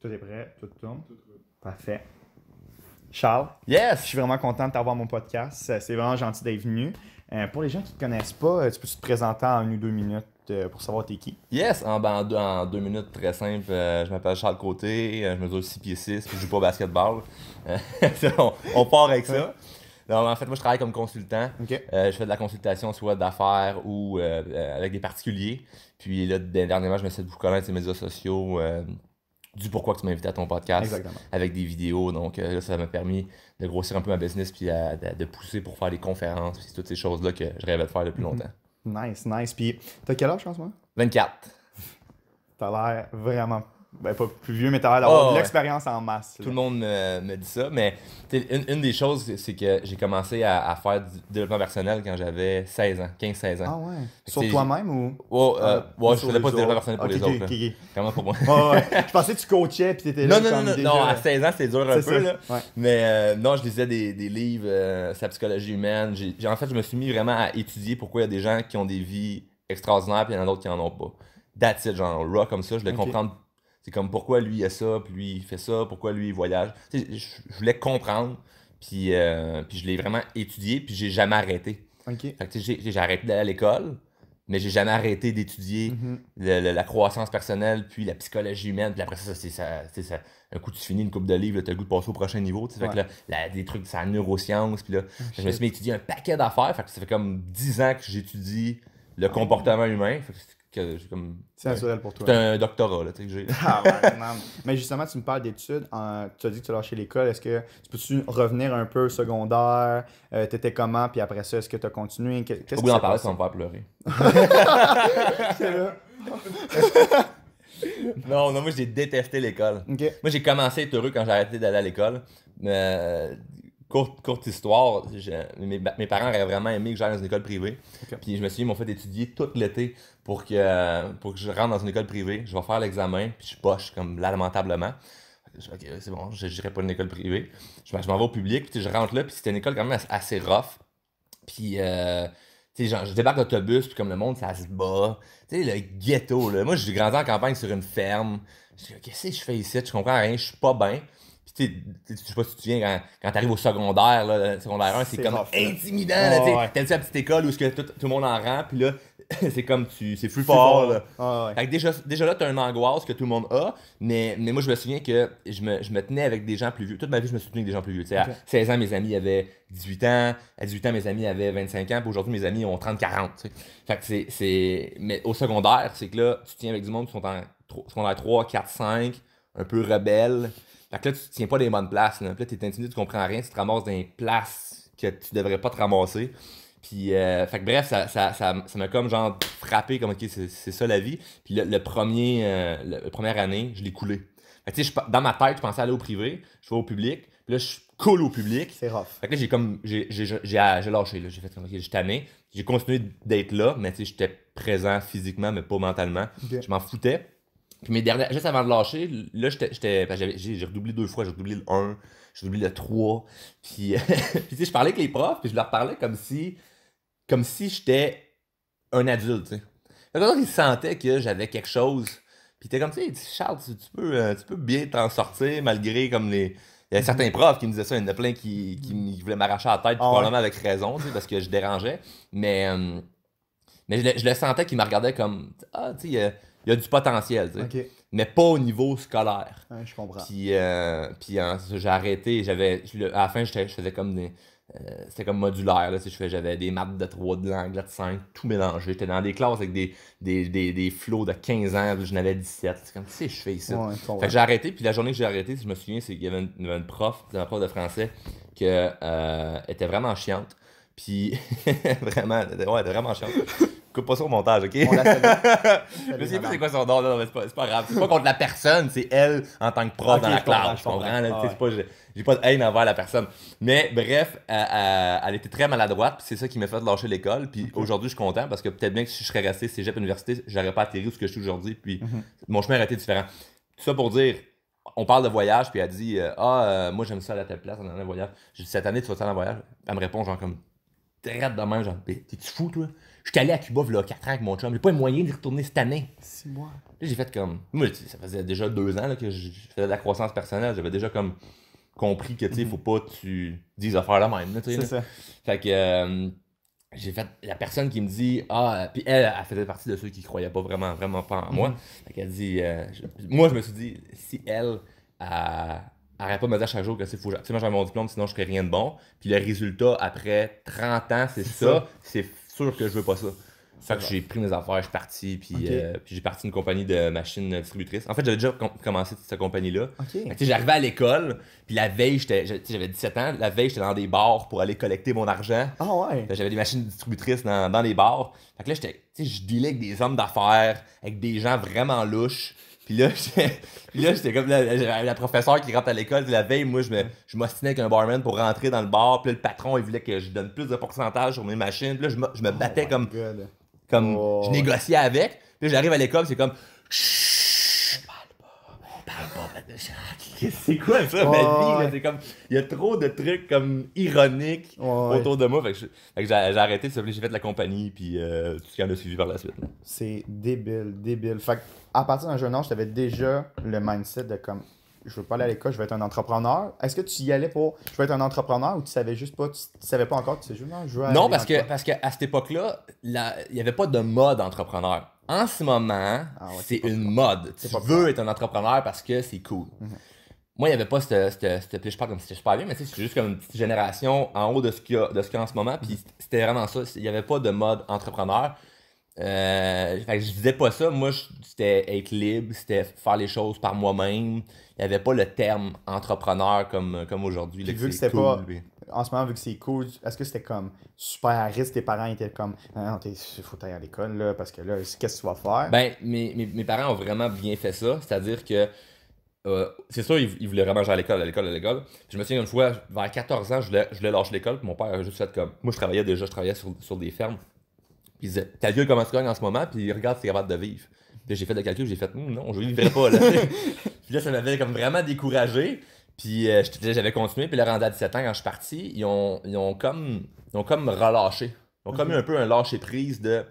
Tout est prêt, tout tourne. Parfait. Charles, Yes! je suis vraiment content de t'avoir à mon podcast. C'est vraiment gentil d'être venu. Pour les gens qui ne te connaissent pas, tu peux te présenter en 1 ou 2 minutes pour savoir t'es qui? Yes! En 2 minutes, très simple. Je m'appelle Charles Côté, je mesure 6 pieds 6, puis je joue pas au basketball. On part avec ça. Non, en fait, moi, je travaille comme consultant. OK. Je fais de la consultation soit d'affaires ou avec des particuliers. Puis là, dernièrement, je me suis beaucoup connaître ces médias sociaux. Du pourquoi que tu m'as invité à ton podcast. Exactement. Avec des vidéos. Donc là, ça m'a permis de grossir un peu ma business puis de pousser pour faire des conférences. Puis toutes ces choses-là que je rêvais de faire depuis longtemps. Nice, nice. Puis, t'as quel âge en ce moment? 24. T'as l'air vraiment, ben pas plus vieux, mais t'as l'air d'avoir de l'expérience en masse. Tout le monde me dit ça, mais une des choses, c'est que j'ai commencé à faire du développement personnel quand j'avais 16 ans, 15-16 ans. Ah ouais? Sur toi-même ou? Ouais, je faisais pas de développement personnel pour les autres. OK. Vraiment pour moi. Ouais. Je pensais que tu coachais puis t'étais là comme déjà... Non, à 16 ans, c'était dur un peu. Là. Ouais. Mais non, je lisais des livres sur la psychologie humaine. En fait, je me suis mis vraiment à étudier pourquoi il y a des gens qui ont des vies extraordinaires puis il y en a d'autres qui en ont pas. That's it, genre raw comme ça, je voulais comprendre. C'est comme pourquoi lui il a ça, puis lui il fait ça, pourquoi lui il voyage. Je voulais comprendre, puis je l'ai vraiment étudié, puis j'ai jamais arrêté. OK. Fait que j'ai arrêté d'aller à l'école, mais j'ai jamais arrêté d'étudier la croissance personnelle, puis la psychologie humaine, puis après ça, un coup tu finis une couple de livres, t'as le goût de passer au prochain niveau. Fait que là, des trucs, c'est la neuroscience, puis là, je me suis mis à étudier un paquet d'affaires, fait que ça fait comme 10 ans que j'étudie le comportement humain. Fait que c'est naturel pour toi. C'est un doctorat, là, tu sais, que j'ai. Ah ouais, man. Mais justement, tu me parles d'études. Tu as dit que tu as lâché l'école. Est-ce que tu peux-tu revenir un peu secondaire? T'étais comment? Puis après ça, est-ce que tu as continué? Au bout d'en parler, ça va me faire pleurer. Non, moi j'ai détesté l'école. Okay. Moi j'ai commencé à être heureux quand j'ai arrêté d'aller à l'école. Courte histoire, mes parents auraient vraiment aimé que j'aille dans une école privée. Okay. Puis je me suis dit, ils m'ont fait étudier tout l'été pour que je rentre dans une école privée. Je vais faire l'examen, puis je poche comme lamentablement. Ok, c'est bon, je n'irai pas dans une école privée. Je m'en vais au public, puis je rentre là, puis c'était une école quand même assez rough. Puis genre, je débarque d'autobus, puis comme le monde, ça se bat. Tu sais, le ghetto, là. Moi, j'ai grandi en campagne sur une ferme. Je dis, qu'est-ce que je fais ici? Je comprends rien, je suis pas bien. Puis je sais pas si tu te souviens, quand t'arrives au secondaire, là, le secondaire 1, c'est comme rough, intimidant. T'as cette petite école où tout le monde en rend, puis là, c'est comme c'est free fort. Là. Fait que déjà là, t'as une angoisse que tout le monde a, mais moi, je me souviens que je me tenais avec des gens plus vieux. Toute ma vie, je me suis tenu avec des gens plus vieux. Okay. À 16 ans, mes amis avaient 18 ans. À 18 ans, mes amis avaient 25 ans. Puis aujourd'hui, mes amis ont 30-40. Fait que mais au secondaire, c'est que là, tu tiens avec du monde qui sont en secondaire 3, 4, 5, un peu rebelles. Fait que là, tu tiens pas des bonnes places. Là, puis là t'es intimidé, tu comprends rien, tu te ramasses dans des places que tu devrais pas te ramasser. Puis, fait que bref, ça m'a comme genre frappé, comme ok, c'est ça la vie. Puis la première année, je l'ai coulé. Fait que tu sais, dans ma tête, je pensais aller au privé, je vais au public, puis là, je coule au public. C'est rough. Fait que là, j'ai lâché, là. J'ai fait comme ok, j'ai tanné. J'ai continué d'être là, mais tu sais, j'étais présent physiquement, mais pas mentalement. Okay. Je m'en foutais. Puis juste avant de lâcher, là, j'ai redoublé 2 fois. J'ai redoublé le 1, j'ai redoublé le 3. Puis, tu sais, je parlais avec les profs, puis je leur parlais comme si j'étais un adulte, tu sais. Fait que ils sentaient que j'avais quelque chose. Puis t'es comme, tu sais, Charles, tu peux bien t'en sortir malgré comme les... Il y avait certains profs qui me disaient ça, il y en a plein qui voulaient m'arracher la tête, probablement avec raison, tu sais, parce que je dérangeais. Mais je le sentais qu'ils me regardaient comme, ah, tu sais, il y a du potentiel, tu sais. Okay. Mais pas au niveau scolaire. Ouais, je comprends. Puis j'ai arrêté, à la fin, je faisais comme des... c'était comme modulaire, là, j'avais des maths de 3, de l'anglais de 5, tout mélangé. J'étais dans des classes avec des flots de 15 ans, je n'avais 17. C'est comme, tu sais, je fais ici. Ouais, fait que j'ai arrêté, puis la journée que j'ai arrêté, si je me souviens, c'est qu'il y avait une prof de français qui était vraiment chiante. Puis, vraiment, elle était vraiment chiante. Coupe pas ça au montage, ok? On la salue. Je sais pas c'est quoi son nom, non, mais c'est pas grave. C'est pas contre la personne, c'est elle en tant que prof dans la classe. Je comprends, là, j'ai pas de haine envers la personne. Mais bref, elle était très maladroite, puis c'est ça qui m'a fait lâcher l'école. Puis aujourd'hui, je suis content parce que peut-être bien que si je serais resté cégep université, j'aurais pas atterri où ce que je suis aujourd'hui. Puis mon chemin aurait été différent. Tout ça pour dire, on parle de voyage, puis elle dit moi j'aime ça aller à telle place, on a un voyage. J'ai dit, cette année, tu vas-tu aller en voyage? Elle me répond, genre comme, t'es raide de même, genre, t'es-tu fou, toi? suis allé à Cuba il y a 4 ans avec mon chum, j'ai pas les moyens d'y retourner cette année. 6 mois. Là, j'ai fait comme. Moi, ça faisait déjà 2 ans là, que je faisais de la croissance personnelle. J'avais déjà comme compris que, tu sais, faut pas que tu dises affaire la même. C'est ça. Fait que j'ai fait. La personne qui me dit, ah, puis elle faisait partie de ceux qui croyaient pas vraiment pas en moi. Fait qu'elle dit, moi, je me suis dit, si elle arrête pas de me dire chaque jour que c'est fou. Tu sais, moi, j'avais mon diplôme, sinon je ferais rien de bon. Puis le résultat, après 30 ans, c'est ça. C'est sûr que je veux pas ça. Fait que j'ai pris mes affaires, je suis parti, puis j'ai parti une compagnie de machines distributrices. En fait, j'avais déjà commencé cette compagnie-là. J'arrivais à l'école, puis la veille, j'avais 17 ans, la veille, j'étais dans des bars pour aller collecter mon argent. Ah ouais? J'avais des machines distributrices dans les bars. Fait que là, je dealais avec des hommes d'affaires, avec des gens vraiment louches. Puis là, j'étais comme la professeure qui rentre à l'école. La veille, moi, je m'ostinais avec un barman pour rentrer dans le bar. Puis là, le patron, il voulait que je donne plus de pourcentage sur mes machines. Puis là, je me battais comme je négociais avec. Puis là, j'arrive à l'école, c'est comme on parle pas. C'est quoi ça, ma vie? C'est comme, il y a trop de trucs comme ironiques autour de moi. Fait que j'ai arrêté, j'ai fait de la compagnie, puis tout ce qui en a suivi par la suite. C'est débile. Fait que, à partir d'un jeune âge, tu avais déjà le mindset de comme, je veux pas aller à l'école, je veux être un entrepreneur. Est-ce que tu y allais pour, je veux être un entrepreneur, ou tu savais juste pas, tu savais pas encore, tu sais juste, non, je veux aller. Non, parce qu'à cette époque-là, il y avait pas de mode entrepreneur. En ce moment, c'est une mode. Tu veux être un entrepreneur parce que c'est cool. Moi, il n'y avait pas cette je parle comme si c'était super bien, mais c'est juste comme une petite génération en haut de ce qu'il y a en ce moment. Puis c'était vraiment ça. Il n'y avait pas de mode entrepreneur. Fait que je disais pas ça. Moi, c'était être libre, c'était faire les choses par moi-même. Il n'y avait pas le terme entrepreneur comme aujourd'hui. Vu que c'était cool, pas. En ce moment, vu que c'est cool, est-ce que c'était comme super à risque? Tes parents étaient comme, non, il faut aller à l'école, là, parce que là, qu'est-ce que tu vas faire? Ben, mes parents ont vraiment bien fait ça. C'est-à-dire que, c'est sûr, ils voulaient vraiment aller à l'école. Je me souviens une fois, vers 14 ans, je voulais lâcher l'école. Puis mon père a juste fait comme, moi, je travaillais sur des fermes. Puis il disait, calcule comment tu gagnes en ce moment, puis regarde si t'es capable de vivre. Puis j'ai fait le calcul, j'ai fait, non, je ne vivrai pas, là. Puis là, ça m'avait comme vraiment découragé. Puis j'avais continué, puis là, rendu à 17 ans, quand je suis parti, ils ont comme relâché. Ils ont comme eu un peu un lâcher-prise de,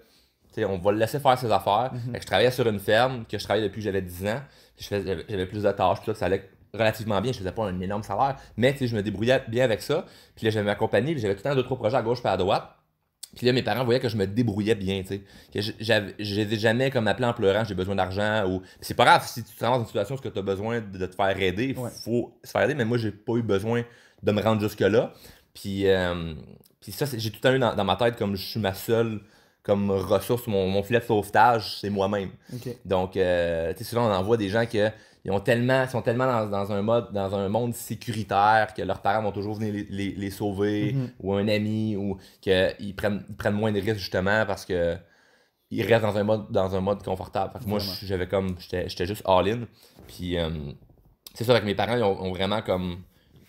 tu sais, on va le laisser faire ses affaires. Fait que je travaillais sur une ferme que je travaillais depuis que j'avais 10 ans. Puis j'avais plus de tâches, puis ça allait relativement bien. Je faisais pas un énorme salaire, mais tu sais, je me débrouillais bien avec ça. Puis là, j'avais ma compagnie, puis j'avais tout le temps 2-3 projets à gauche et à droite. Puis là, mes parents voyaient que je me débrouillais bien, tu sais. Que j'ai jamais comme appelé en pleurant, j'ai besoin d'argent. Ou... c'est pas grave si tu te rends dans une situation où tu as besoin de te faire aider, il faut se faire aider, mais moi, j'ai pas eu besoin de me rendre jusque-là. Puis ça, j'ai tout le temps eu dans ma tête comme je suis ma seule comme ressource, mon filet de sauvetage, c'est moi-même. Donc, tu sais, souvent, on en voit des gens qui sont tellement dans un monde sécuritaire que leurs parents vont toujours venir les sauver, ou un ami, ou qu'ils prennent moins de risques justement parce que ils restent dans un mode confortable. Fait que moi, j'étais juste all-in. Puis c'est ça, avec mes parents, ils ont vraiment comme,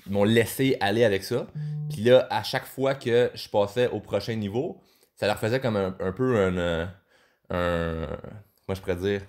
ils m'ont laissé aller avec ça. Puis là, à chaque fois que je passais au prochain niveau, ça leur faisait comme un peu comment je pourrais dire?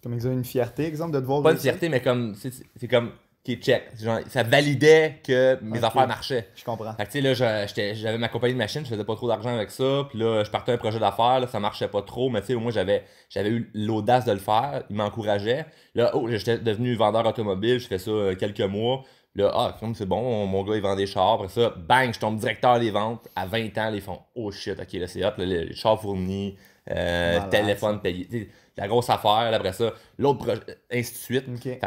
Comme une fierté, exemple, de te voir. Pas une fierté, mais comme c'est comme qui est check. Genre, ça validait que mes affaires marchaient. Je comprends. Fait que tu sais, là, j'avais ma compagnie de machines, je faisais pas trop d'argent avec ça. Puis là, je partais un projet d'affaires, là, ça marchait pas trop, mais tu sais, au moins j'avais eu l'audace de le faire. Ils m'encourageaient. Là, j'étais devenu vendeur automobile, je fais ça quelques mois. Là, comme c'est bon, mon gars il vend des chars. Après ça, bang, je tombe directeur des ventes. À 20 ans, ils font oh shit, ok, là c'est hot, là, les chars fournis, téléphone payé. T'sais, la grosse affaire, là, après ça, l'autre projet, ainsi de suite. Fait que,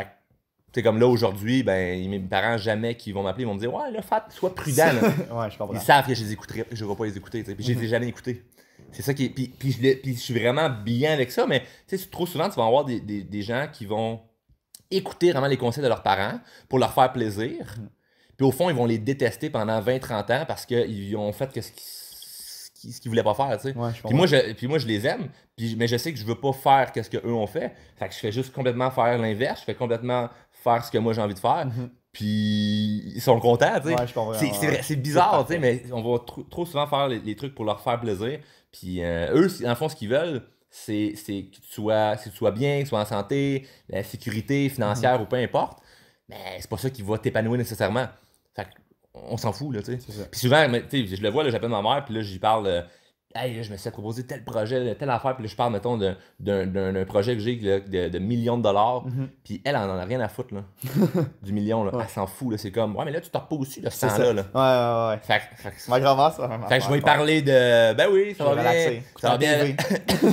c'est comme là aujourd'hui, ben, mes parents, jamais qu'ils vont m'appeler, ils vont me dire ouais, là, sois prudent. Là. Ouais, je comprends. Ils savent que je les écouterai, que je ne vais pas les écouter. Puis je les ai jamais écoutés. C'est ça qui est. Puis je suis vraiment bien avec ça, mais trop souvent, tu vas avoir des gens qui vont écouter vraiment les conseils de leurs parents pour leur faire plaisir. Puis au fond, ils vont les détester pendant 20-30 ans parce qu'ils ont fait ce qu'ils voulaient pas faire, tu sais. Ouais, puis moi, je les aime, mais je sais que je veux pas faire ce qu'eux ont fait. Fait que je fais juste complètement faire l'inverse. Je fais complètement faire ce que moi j'ai envie de faire. Puis ils sont contents, tu sais. Ouais, je comprends. C'est bizarre, tu sais, mais on va trop souvent faire les trucs pour leur faire plaisir. Puis eux, dans le fond, ce qu'ils veulent, c'est que tu sois bien, que tu sois en santé, la sécurité financière ou peu importe. Mais c'est pas ça qui va t'épanouir nécessairement. Fait qu'on s'en fout, là, tu sais. Puis souvent, tu sais, je le vois, là, j'appelle ma mère, puis là, j'y parle hey, là, je me suis proposé tel projet, telle affaire, puis là, je parle, mettons, d'un projet que j'ai là, de millions de dollars, puis elle, en a rien à foutre, là, du million, là. Ouais. Elle s'en fout, là, c'est comme, ouais, mais là, tu te reposes aussi, là, ce C'est temps-là, ça. là. Ouais. Fait que Ma grand-mère, ça va je vais y parler de, ben oui, ça va bien, relaxer. ça va bien, TV.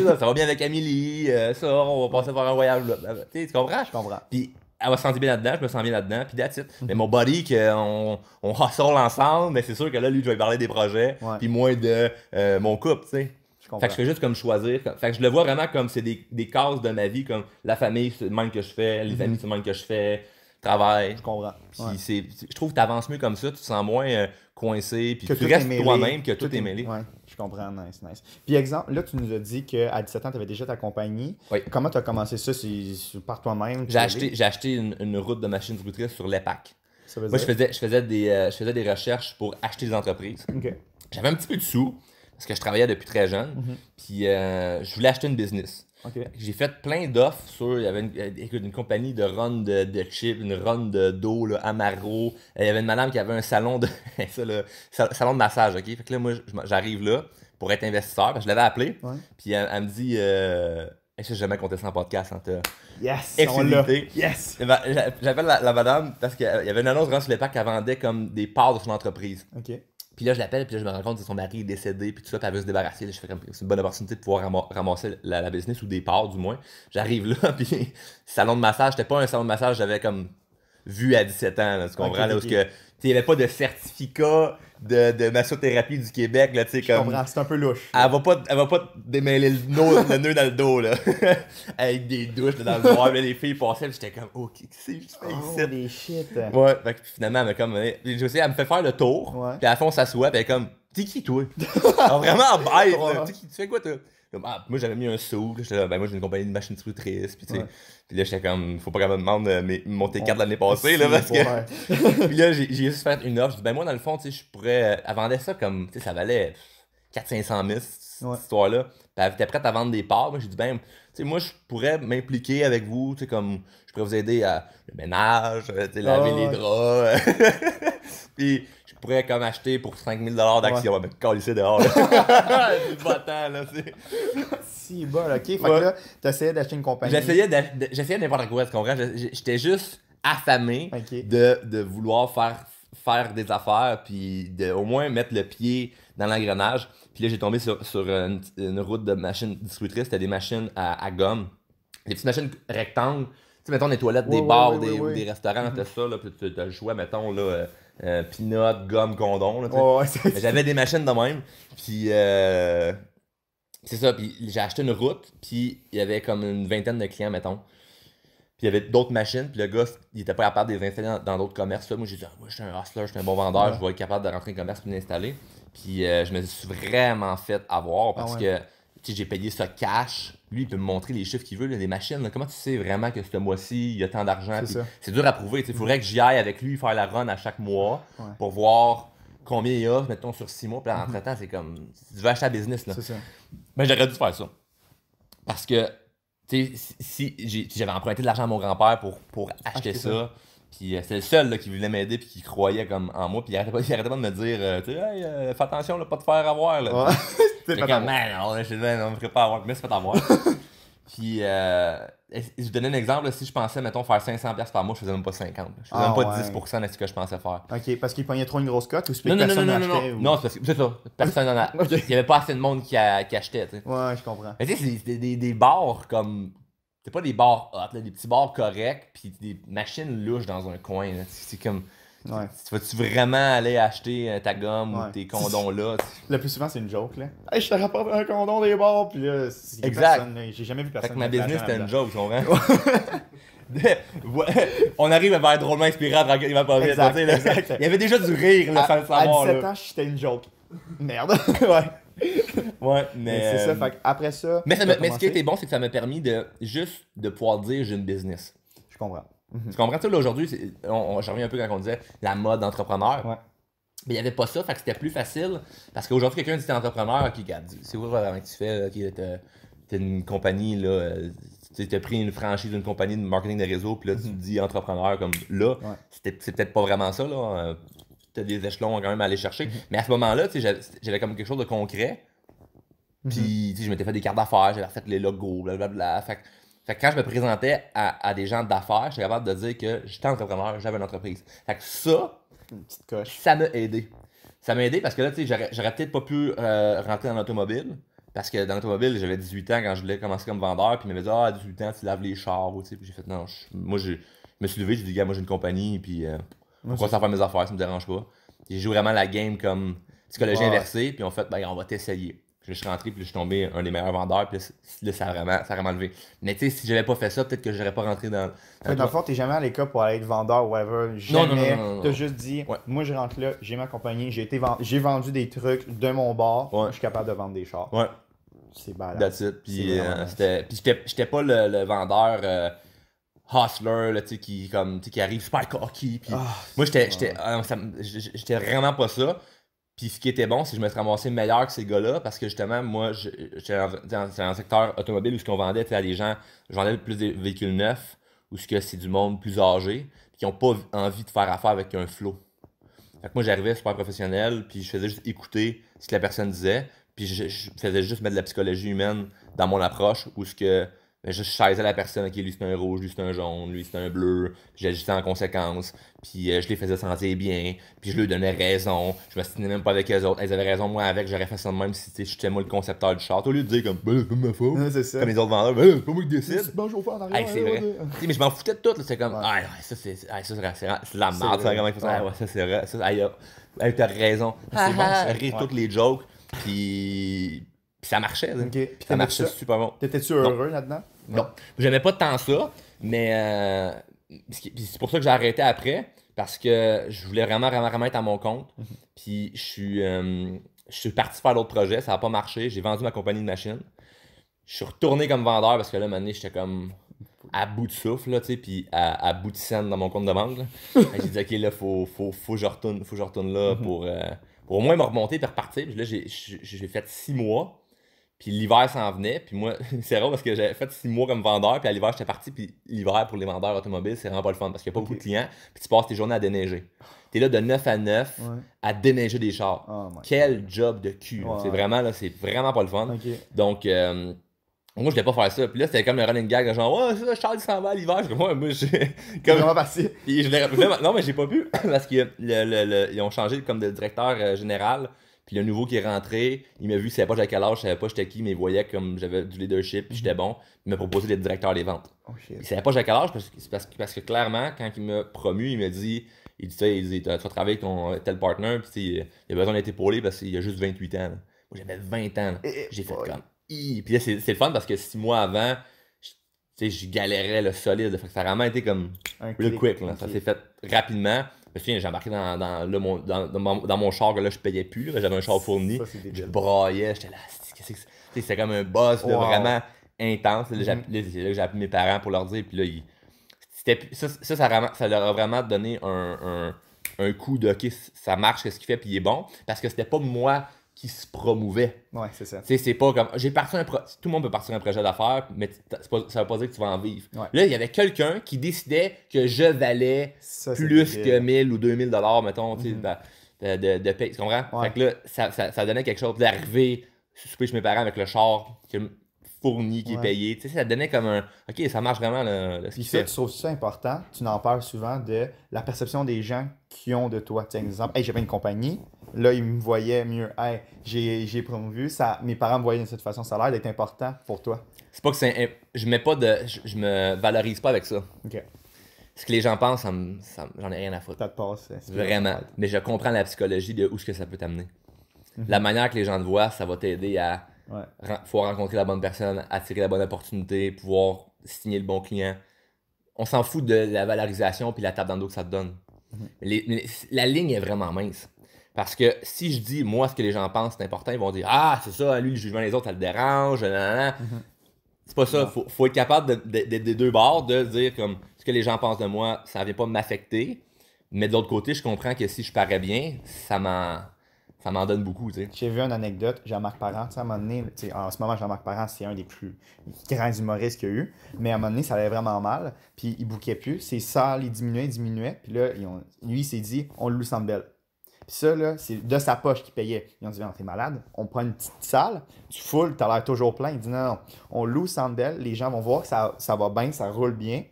ça va bien avec Amélie, ça, on va passer faire un voyage, là. Tu comprends? Je comprends. Puis elle va se sentir bien là-dedans, je me sens bien là-dedans, puis that's it. Mais mon buddy, qu'on hustle ensemble, mais c'est sûr que là, lui, je vais lui parler des projets, Ouais. puis moins de mon couple, tu sais. Je comprends. Fait que je fais juste comme choisir. Fait que je le vois vraiment comme c'est des cases de ma vie, comme la famille, c'est le même que je fais, les amis, c'est le même que je fais, travail. Je comprends. Puis Ouais. je trouve que t'avances mieux comme ça, tu te sens moins coincé, puis Que tu tout est restes mêlé. toi-même, que tout est mêlé. Ouais, je comprends, nice. Puis exemple, là tu nous as dit qu'à 17 ans, tu avais déjà ta compagnie. Oui. Comment tu as commencé ça? C'est par toi-même? J'ai acheté une route de machine distributrice sur l'EPAC. Ça veut Moi, dire? je faisais des recherches pour acheter des entreprises. Ok. J'avais un petit peu de sous, parce que je travaillais depuis très jeune, puis je voulais acheter une business. Ok. J'ai fait plein d'offres sur. Il y avait une compagnie de run de chips, une run d'eau, Amaro. Il y avait une madame qui avait un salon de. Salon de massage, ok? Fait que là, moi, j'arrive là pour être investisseur. Parce que je l'avais appelé. Ouais. Puis elle me dit. Je n'ai jamais compté ça en podcast, hein, t'as Yes! On l'a. exclusivité. Yes! Eh ben, j'appelle la madame parce qu'il y avait une annonce sur l'EPAC qu'elle vendait comme des parts de son entreprise. Ok. Puis là, je l'appelle, puis là, je me rends compte que son mari est décédé, puis tout ça, puis elle veut se débarrasser. Là, je fais comme, c'est une bonne opportunité de pouvoir ramasser la business ou des parts, du moins. J'arrive là, puis salon de massage, c'était pas un salon de massage, j'avais comme vu à 17 ans, là, tu comprends, Ok, là, ok. parce que, il n'y avait pas de certificat de massothérapie du Québec, là, tu sais, Je comme. comprends, c'est un peu louche. Elle va pas te démêler le nœud dans le dos, là. Avec des douches là, dans le noir, là, les filles passaient, puis j'étais comme, oh, qu'est-ce que je fais ici? Oh, des shit. Ouais, fait que finalement, elle m'a comme. Elle me fait faire le tour, Ouais. puis à la fin, on s'assoit, puis elle est comme, t'es qui, toi? Alors, vraiment bête, là. Ouais. Tu fais quoi, toi? Comme, moi, j'avais mis un sou, là, j'étais là, ben, moi, j'ai une compagnie de machines distributrices, puis tu sais. Ouais. Puis là, j'étais comme, faut pas qu'elle me demande mon T4 de l'année passée, là, parce que. Ouais. Puis là, j'ai juste fait une offre. Je dis, ben, moi, dans le fond, tu sais, je pourrais. Elle vendait ça comme, tu sais, ça valait 400-500 000, cette Ouais. histoire-là. Puis elle était prête à vendre des parts. Moi, j'ai dit, ben, tu sais, moi, je pourrais m'impliquer avec vous, tu sais, comme, je pourrais vous aider à le ménage, tu sais, laver Ah, les ouais. draps. Puis je pourrais comme acheter pour 5 000 d'actions. Ouais, mais calisser dehors, là. Du bâtard, là, tu sais. Si, bon, ok. Fait Ouais. que là, t'essayais d'acheter une compagnie. J'essayais n'importe quoi, tu comprends? J'étais juste affamé Ok. de vouloir faire des affaires, puis de au moins mettre le pied dans l'engrenage. Puis là, j'ai tombé sur une route de machines distributrices. C'était des machines à gomme. Des petites machines rectangles. Tu sais, mettons, des toilettes, des Ouais, bars, ouais, ouais, ou ouais. des restaurants, t'as ça, là, puis tu te jouais, mettons, là, peanut, gomme, condom, là, tu sais. Ouais, Mais c'est j'avais des machines de même. Puis c'est ça. Puis j'ai acheté une route. Puis il y avait comme une vingtaine de clients, mettons. Puis il y avait d'autres machines. Puis le gars, il était pas capable de les installer dans d'autres commerces. Là. Moi, j'ai dit, moi, je suis un hustler, je suis un bon vendeur. Ouais. Je vais être capable de rentrer dans un commerce et l'installer. Puis je me suis vraiment fait avoir parce Ah que tu sais, j'ai payé ça cash. Lui, il peut me montrer les chiffres qu'il veut, là, des machines. Là. Comment tu sais vraiment que ce mois-ci, il y a tant d'argent? C'est Puis ça. c'est dur à prouver. Il faudrait que j'y aille avec lui faire la run à chaque mois Ouais. pour voir combien il y a, mettons, sur 6 mois. Puis là, entre-temps, c'est comme, tu veux acheter la business. Là. C'est ça. Ben, j'aurais dû faire ça. Parce que, tu sais, si j'avais emprunté de l'argent à mon grand-père pour acheter Acheter ça, puis c'était le seul là, qui voulait m'aider puis qui croyait comme en moi, puis il arrêtait pas de me dire, tu sais, hey, fais attention, là, pas te faire avoir. Là. Ouais. J'étais comme, man, non, je me ferais pas avoir, mais c'est fait avoir. Puis, je donnais un exemple, là, si je pensais, mettons, faire 500$ par mois, je faisais même pas 50. Je faisais Ah, même pas ouais. 10% de ce que je pensais faire. Ok, parce qu'il pognait trop une grosse cote ou c'est que Non, personne n'achetait? non. ou- Non, c'est parce que c'est ça. Personne n'en a. Ok. Il y avait pas assez de monde qui achetait, tu sais. Ouais, je comprends. Mais tu sais, c'est des bars comme. C'est pas des bars hot, là, des petits bars corrects, pis des machines louches dans un coin. Là. C'est comme. Ouais. Vas-tu vraiment aller acheter ta gomme Ouais. ou tes condoms là? Le plus souvent, c'est une joke, là. Hey, je te rapporte un condom des bars, puis là, c'est Exact. personne, là. J'ai jamais vu Fait personne. que ma mettre business l'argent c'était une là-dedans. joke, tu comprends? Ouais, on arrive vers drôlement inspirant tranquillement pas vite. Exact, tu sais, là. exact. Il y avait déjà du rire là, sans le À savoir. 17 là. ans, j'étais une joke. Merde. Ouais. Ouais, Mais mais. c'est ça, fait après ça. Mais, t'as mais ce qui commencé- était bon, c'est que ça m'a permis de juste de pouvoir dire j'ai une business. Je comprends. Tu comprends? Tu sais, là, aujourd'hui, je reviens un peu quand on disait la mode d'entrepreneur. Ouais. Mais il n'y avait pas ça, fait que c'était plus facile. Parce qu'aujourd'hui, quelqu'un dit t'es entrepreneur, ok, regarde, c'est quoi vraiment que tu fais, là, ok, t'as une compagnie, là, t'as pris une franchise d'une compagnie de marketing de réseau, puis là, tu te dis entrepreneur comme là, Ouais. c'est peut-être pas vraiment ça, là. T'as des échelons quand même à aller chercher. Mais à ce moment-là, tu sais, j'avais comme quelque chose de concret. Puis, tu sais, je m'étais fait des cartes d'affaires, j'avais fait les logos, blablabla. Fait que quand je me présentais à des gens d'affaires, j'étais capable de dire que j'étais entrepreneur, j'avais une entreprise. Fait que ça, Une petite coche. ça m'a aidé. Ça m'a aidé parce que là, tu sais, j'aurais peut-être pas pu rentrer dans l'automobile. Parce que dans l'automobile, j'avais 18 ans quand je voulais commencer comme vendeur. Puis ils m'avaient dit, à 18 ans, tu laves les chars. Tu sais. Puis j'ai fait, non, moi, je me suis levé, j'ai dit, gars, moi, j'ai une compagnie. Puis pourquoi ça faire mes affaires, ça me dérange pas. J'ai joué vraiment la game comme psychologie inversée. Puis on fait, ben, on va t'essayer. Puis je suis rentré, puis je suis tombé un des meilleurs vendeurs. Puis là, ça a vraiment levé. Mais tu sais, si j'avais pas fait ça, peut-être que j'aurais pas rentré dans. Dans le fond, t'es jamais à l'école pour aller être vendeur ou whatever. Non, Jamais. non. T'as juste dit, Ouais. moi je rentre là, j'ai ma compagnie, j'ai vendu des trucs de mon bar, Ouais. je suis capable de vendre des chars. Ouais. C'est balade. That's it. Puis C'est vraiment nice. j'étais pas le vendeur hustler là, qui arrive super cocky. Puis moi, j'étais vraiment pas ça. Puis ce qui était bon, c'est que je me suis ramassé meilleur que ces gars-là parce que justement, moi, j'étais dans un secteur automobile où ce qu'on vendait à des gens, je vendais plus des véhicules neufs, où ce que c'est du monde plus âgé, puis qui n'ont pas envie de faire affaire avec un flow. Fait que moi, j'arrivais super professionnel, puis je faisais juste écouter ce que la personne disait, puis je faisais juste mettre de la psychologie humaine dans mon approche, où ce que ben, je chaisais la personne, ok, lui c'est un rouge, lui c'est un jaune, lui c'est un bleu, puis j'agissais en conséquence, puis je les faisais sentir bien, puis je leur donnais raison, je me stinais même pas avec eux autres, elles avaient raison, moi avec, j'aurais fait ça de même si j'étais moi le concepteur du char, au lieu de dire comme, ben c'est pas ma faute, Ouais, c'est ça. comme les autres vendeurs, ben c'est pas moi qui décide. C'est bon chauffeur en arrière. Hey, c'est vrai. Tu sais, mais je m'en foutais de tout, là. C'est comme, Ouais. ah, ouais, ça, c'est de la merde, ça, vrai. comment il faut ça. Ouais. Ah, ouais, ça, c'est vrai. Ça, hey, hey, t'as raison. C'est bon, ça. Rire Ouais. toutes les jokes. Puis ça marchait, là. Ok. Puis Ça t'aimais marchait ça? super bon. T'étais-tu heureux là-dedans? Non. J'aimais pas tant ça, mais puis c'est pour ça que j'ai arrêté après, parce que je voulais vraiment être à mon compte. Puis je suis parti faire d'autres projets, ça n'a pas marché. J'ai vendu ma compagnie de machines. Je suis retourné comme vendeur parce que là, maintenant, j'étais comme à bout de souffle, là, tu sais, puis à bout de scène dans mon compte de banque. Là. J'ai dit, OK, là, faut que je retourne là pour au moins me remonter et repartir. Puis là, j'ai fait 6 mois. Puis l'hiver s'en venait, puis moi, c'est rare parce que j'avais fait 6 mois comme vendeur, puis à l'hiver j'étais parti, puis l'hiver pour les vendeurs automobiles, c'est vraiment pas le fun parce qu'il n'y a pas beaucoup de clients, puis tu passes tes journées à déneiger. T'es là de 9 à 9 Ouais. à déneiger des chars. Oh my Quel job de cul, là. Ouais. C'est vraiment pas le fun. Ok. Donc, moi je voulais pas faire ça, puis là c'était comme le running gag, genre, ouais, ça, Charles s'en va à l'hiver. Je dis, ouais, moi j'ai. C'est vraiment passé. Puis non, mais j'ai pas pu parce qu'ils ils ont changé comme de directeur général. Puis le nouveau qui est rentré, il m'a vu, il savait pas j'avais quel âge, je savais pas j'étais qui, mais il voyait comme j'avais du leadership, puis j'étais bon. Il m'a proposé d'être directeur des ventes. Oh shit. Il savait pas j'avais quel âge parce que clairement, quand il m'a promu, il m'a dit, tu sais, tu vas travailler avec ton tel partner, puis tu sais, il a besoin d'être épaulé parce qu'il a juste 28 ans. Là. Moi j'avais 20 ans. Là. J'ai fait comme. Puis là, c'est le fun parce que 6 mois avant, tu sais, je galérais le solide. Fait que ça a vraiment été comme real quick. Là. Ça s'est fait rapidement. Je me souviens, j'ai embarqué dans mon char que là, je payais plus. Là. J'avais un char fourni. Ça, c'est débile. Je braillais. J'étais là, qu'est-ce que c'est? C'était comme un buzz là, Wow. vraiment intense. Là, c'est là que j'ai appelé mes parents pour leur dire. Puis là, ça leur a vraiment donné un coup de OK, ça marche, qu'est-ce qu'il fait, puis il est bon. Parce que c'était pas moi qui se promouvait. Ouais, c'est ça. Tu sais, c'est pas comme. J'ai parti tout le monde peut partir un projet d'affaires, mais ça veut pas dire que tu vas en vivre. Ouais. Là, il y avait quelqu'un qui décidait que je valais Ça, c'est plus débile. que 1000 ou 2000 dollars, mettons, tu sais, de paye. Tu comprends? Ouais. Fait que là, ça donnait quelque chose d'arriver, souper chez mes parents avec le char qui est fourni, qui est Ouais. payé. Tu sais, ça donnait comme un. OK, ça marche vraiment le Puis ça, tu trouves ça important, tu n'en parles souvent de la perception des gens qui ont de toi. Tiens, exemple, hey, j'avais une compagnie, là, ils me voyaient mieux. Hey, j'ai promovu, ça, mes parents me voyaient de cette façon, ça a l'air d'être important pour toi. C'est pas que c'est. Je mets pas de. Je me valorise pas avec ça. Ok, Ce que les gens pensent, j'en ai rien à foutre. ça te passe. Vraiment. Mais je comprends la psychologie de où ce que ça peut t'amener. La manière que les gens te voient, ça va t'aider à Ouais. pouvoir rencontrer la bonne personne, attirer la bonne opportunité, pouvoir signer le bon client. On s'en fout de la valorisation puis la tape dans le dos que ça te donne. Mais la ligne est vraiment mince. Parce que si je dis, moi, ce que les gens pensent, c'est important, ils vont dire, ah, c'est ça, lui, le jugement des autres, ça le dérange, nanana. C'est pas ça. Faut être capable d'être des deux bords, de dire comme ce que les gens pensent de moi, ça vient pas m'affecter. Mais de l'autre côté, je comprends que si je parais bien, ça m'en donne beaucoup, tu sais. J'ai vu une anecdote, Jean-Marc Parent, tu sais, à un moment donné, tu sais, en ce moment, Jean-Marc Parent, c'est un des plus grands humoristes qu'il y a eu, mais à un moment donné, ça allait vraiment mal, puis il bouquait plus, ses salles, ils diminuaient, puis là, lui, il s'est dit, on le loue Centre Bell. Puis ça, là, c'est de sa poche qu'il payait. Ils ont dit, non, t'es malade, on prend une petite salle, tu foules, t'as l'air toujours plein. Il dit, non, non, on loue Sandbell, les gens vont voir que ça va bien, ça roule bien.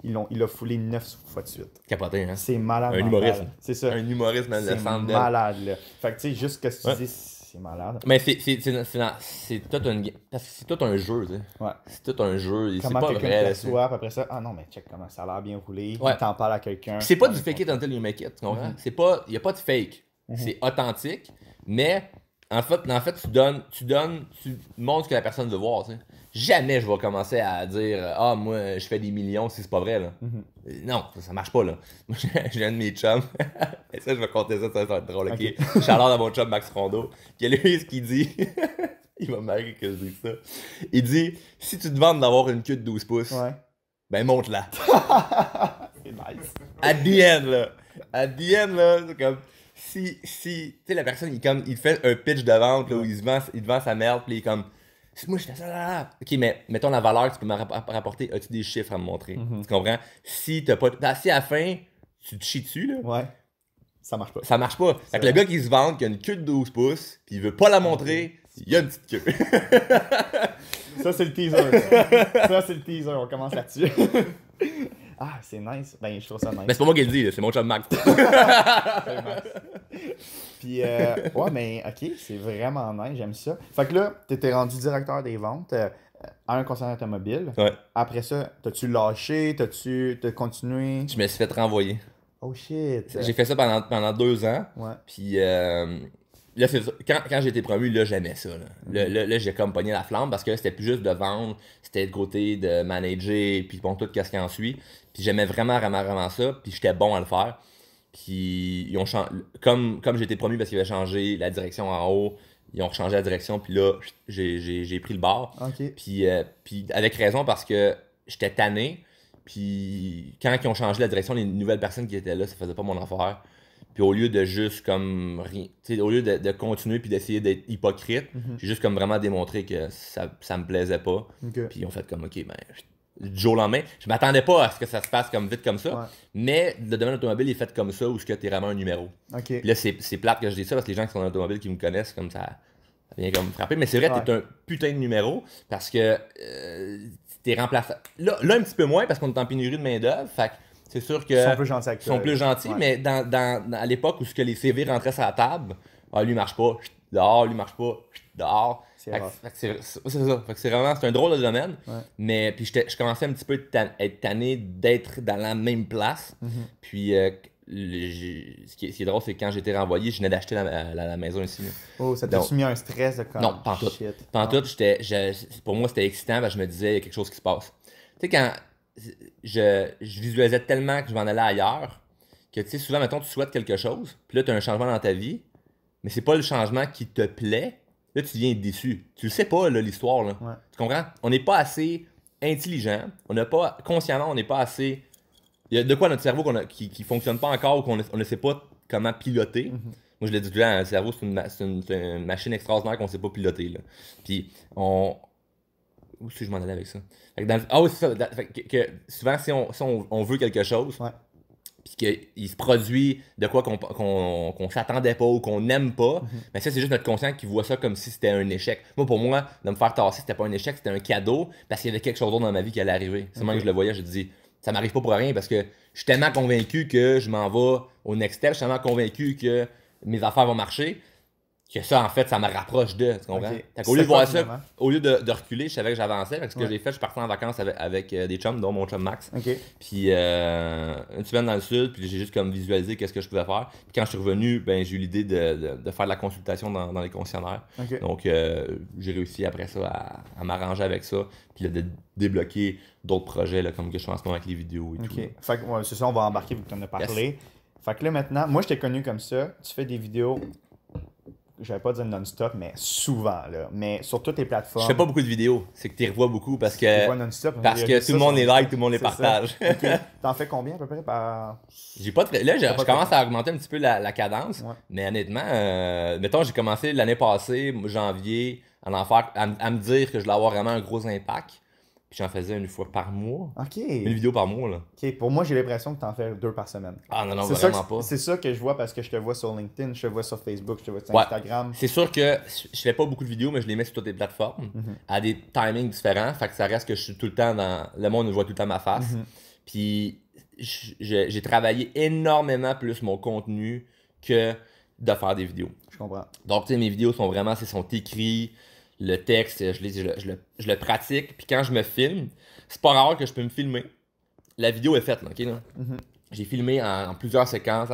Il a foulé 9 fois de suite. Capoté, hein? C'est malade. Un humoriste. C'est ça. Un humoriste, man, le C'est Sandbell. malade, là. Fait que, tu sais, juste ce que tu dis, c'est malade. Mais c'est tout un jeu, tu sais. Ouais. C'est tout un jeu. C'est Comment pas quelqu'un vrai. perçoit, puis après ça, ah non, mais check comment ça a l'air bien roulé. Ouais. Il t'en parle à quelqu'un. C'est pas du fake it until you make it, tu comprends? Il y a pas de fake. C'est authentique, mais en fait, tu montres ce que la personne veut voir, tu sais. Jamais je vais commencer à dire ah, moi, je fais des millions si c'est pas vrai, là. Non, ça marche pas, là. Moi, j'ai un de mes chums. Et ça, je vais compter ça va être drôle, ok? Je suis alors dans mon chum Max Rondeau. Puis lui, ce qu'il dit, il va marrer que je dise ça. Il dit si tu te vantes d'avoir une queue de 12 pouces, ben monte-la. C'est nice. At the end, là. At the end, là, c'est comme. Si tu sais, la personne, il fait un pitch de vente, là, où il vend sa merde, puis il est comme. Moi, je fais ça là. Ok, mais mettons la valeur que tu peux me rapporter. As-tu des chiffres à me montrer? Tu comprends? Si t'as pas. Si à la fin, tu te chies dessus, là. Ouais. Ça marche pas. Ça marche pas. Fait que le gars qui se vante, qui a une queue de 12 pouces, puis il veut pas la montrer, il a une petite queue. Ça, c'est le teaser. Ça, c'est le teaser. On commence là-dessus. Ah, c'est nice. Ben, je trouve ça nice. Mais c'est pas moi qui le dis, là, c'est mon chum Max. Puis, ouais, mais ok, c'est vraiment nice, j'aime ça. Fait que là, t'étais rendu directeur des ventes à un concessionnaire automobile. Ouais. Après ça, t'as-tu lâché? T'as continué? Je me suis fait renvoyer. Oh shit! J'ai fait ça pendant 2 ans. Ouais. Puis là, c'est ça. Quand j'ai été promu, là, j'aimais ça. Là, j'ai comme pogné la flamme parce que c'était plus juste de vendre, c'était le côté de manager, puis bon, tout ce qui en suit. Puis j'aimais vraiment, vraiment, vraiment ça. Puis j'étais bon à le faire. Puis ils ont changé. Comme j'ai été promu parce qu'ils avaient changé la direction en haut, ils ont changé la direction. Puis là, j'ai pris le bar. Ok. Puis avec raison parce que j'étais tanné. Puis quand ils ont changé la direction, les nouvelles personnes qui étaient là, ça faisait pas mon affaire. Puis au lieu de juste comme rien, au lieu de continuer puis d'essayer d'être hypocrite, j'ai juste comme vraiment démontré que ça me plaisait pas. Ok. Puis ils ont fait comme ok, ben du jour au lendemain. Je m'attendais pas à ce que ça se passe comme vite comme ça. Ouais. Mais le domaine automobile est fait comme ça où ce que t'es vraiment un numéro. Ok. Puis là, c'est plate que je dis ça parce que les gens qui sont dans l'automobile qui me connaissent, comme ça vient comme frapper. Mais c'est vrai, t'es un putain de numéro parce que t'es remplaçable. Là, un petit peu moins parce qu'on est en pénurie de main-d'œuvre. Fait que c'est sûr que. Ils sont plus gentils avec Ils sont plus gentils, mais à l'époque où ce que les CV rentraient sur la table, lui marche pas, dehors, lui marche pas, dehors. C'est ça. Fait que c'est vraiment, c'est un drôle de domaine. Ouais. Mais puis je commençais un petit peu à être tanné d'être dans la même place. Puis ce qui est drôle, c'est que quand j'ai été renvoyé, je venais d'acheter la maison ici. Là. Oh, ça t'a mis un stress de comme. Non, pantoute. Pantoute, pour moi, c'était excitant parce que je me disais, il y a quelque chose qui se passe. Tu sais, quand je visualisais tellement que je m'en allais ailleurs, que tu sais, souvent, mettons, tu souhaites quelque chose, puis là, tu as un changement dans ta vie, mais c'est pas le changement qui te plaît. Là, tu deviens déçu. Tu le sais pas, là, l'histoire. Là. Ouais. Tu comprends? On n'est pas assez intelligent. Consciemment, on n'est pas assez. Il y a de quoi notre cerveau qui fonctionne pas encore ou qu'on ne sait pas comment piloter. Moi, je l'ai dit tout le temps, le cerveau, c'est une machine extraordinaire qu'on ne sait pas piloter. Là. Puis, où est-ce que je m'en allais avec ça? Oui, c'est ça. Souvent, si on veut quelque chose, puis qu'il se produit de quoi qu'on s'attendait pas ou qu'on n'aime pas, mais ça, c'est juste notre conscient qui voit ça comme si c'était un échec. Moi, pour moi, de me faire tasser, c'était pas un échec, c'était un cadeau parce qu'il y avait quelque chose d'autre dans ma vie qui allait arriver. C'est moi que je le voyais, je dis, ça m'arrive pas pour rien parce que je suis tellement convaincu que je m'en vais au next step, je suis tellement convaincu que mes affaires vont marcher. Que ça, en fait, ça me rapproche de. Tu comprends? Au lieu de voir ça, au lieu de reculer, je savais que j'avançais. Ce que j'ai fait, je suis parti en vacances avec des chums, dont mon chum Max. Puis une semaine dans le sud, puis j'ai juste comme visualisé qu'est-ce que je pouvais faire. Puis quand je suis revenu, ben, j'ai eu l'idée de faire de la consultation dans les concessionnaires. Donc j'ai réussi après ça à m'arranger avec ça. Puis là, de débloquer d'autres projets là, comme que je fais en ce moment avec les vidéos et tout. Fait que c'est ça, on va embarquer vu que tu en as parlé. Yes. Fait que là maintenant, moi je t'ai connu comme ça. Tu fais des vidéos. Je vais pas dire non-stop, mais souvent, là. Mais sur toutes les plateformes. Je fais pas beaucoup de vidéos. C'est que tu les revois beaucoup parce que. Parce que tout le monde les like, tout le monde les partage. T'en fais combien à peu près par. J'ai pas de. Là, je commence à augmenter un petit peu la cadence. Mais honnêtement, mettons, j'ai commencé l'année passée, janvier, à me dire que je voulais avoir vraiment un gros impact. Puis j'en faisais une fois par mois. OK. Une vidéo par mois, là. OK. Pour moi, j'ai l'impression que tu en fais 2 par semaine. Ah non, C'est vraiment ça pas. C'est ça que je vois parce que je te vois sur LinkedIn, je te vois sur Facebook, je te vois sur Ouais. Instagram. C'est sûr que je fais pas beaucoup de vidéos, mais je les mets sur toutes les plateformes à des timings différents. Fait que ça reste que je suis tout le temps dans. Le monde voit tout le temps ma face. Puis j'ai travaillé énormément plus mon contenu que de faire des vidéos. Je comprends. Donc, tu sais, mes vidéos sont vraiment, sont écrits, le texte, je le pratique. Puis quand je me filme, c'est pas rare que je peux me filmer. La vidéo est faite, là, OK? Là? J'ai filmé en plusieurs séquences,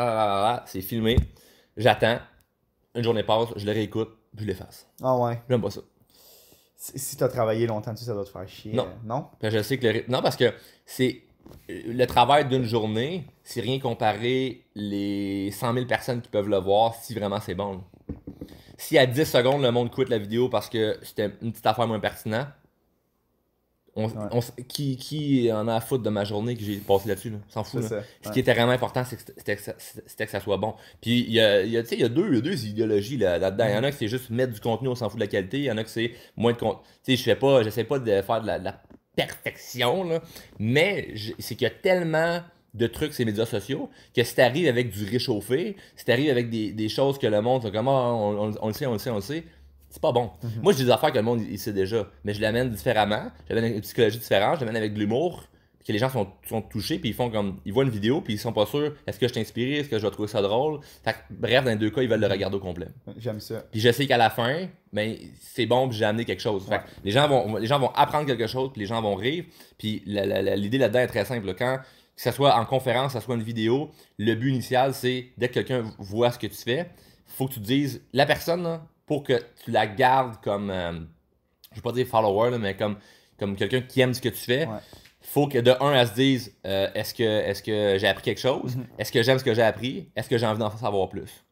c'est filmé, j'attends, une journée passe, je le réécoute, puis je l'efface. Ah ouais. J'aime pas ça. Si t'as travaillé longtemps dessus, ça doit te faire chier. Non. Non? Puis je sais que non, parce que c'est le travail d'une journée, c'est rien comparé les 100 000 personnes qui peuvent le voir si vraiment c'est bon. Là. Si à 10 secondes, le monde quitte la vidéo parce que c'était une petite affaire moins pertinente, qui en a à foutre de ma journée que j'ai passé là-dessus? Là? S'en fout. Là. Ce qui était vraiment important, c'était que ça soit bon. Puis il y a deux idéologies là-dedans. Il y en a que c'est juste mettre du contenu, on s'en fout de la qualité. Il y en a que c'est moins de contenu. Tu sais, j'essaie pas de faire de la perfection, là, mais c'est qu'il y a tellement de trucs sur les médias sociaux que si t'arrives avec du réchauffé, si t'arrives avec des choses que le monde fait comme on le sait, c'est pas bon. Moi, j'ai des affaires que le monde il sait déjà, mais je l'amène différemment, je l'amène avec une psychologie différente, je l'amène avec de l'humour, que les gens sont touchés, puis ils voient une vidéo, puis ils sont pas sûrs, est-ce que je t'ai inspiré, est-ce que je vais trouver ça drôle. Fait que, bref, dans les deux cas, ils veulent le regarder au complet. J'aime ça. Puis je sais qu'à la fin, ben, c'est bon, puis j'ai amené quelque chose. Fait que les gens vont apprendre quelque chose, puis les gens vont rire. Puis l'idée là-dedans est très simple. Quand que ce soit en conférence, que ce soit une vidéo, le but initial, c'est dès que quelqu'un voit ce que tu fais, faut que tu te dises, la personne, là, pour que tu la gardes comme, je vais pas dire follower, là, mais comme quelqu'un qui aime ce que tu fais, faut que de un, elle se dise, est-ce que j'ai appris quelque chose? Est-ce que j'aime ce que j'ai appris? Est-ce que j'ai envie d'en savoir plus?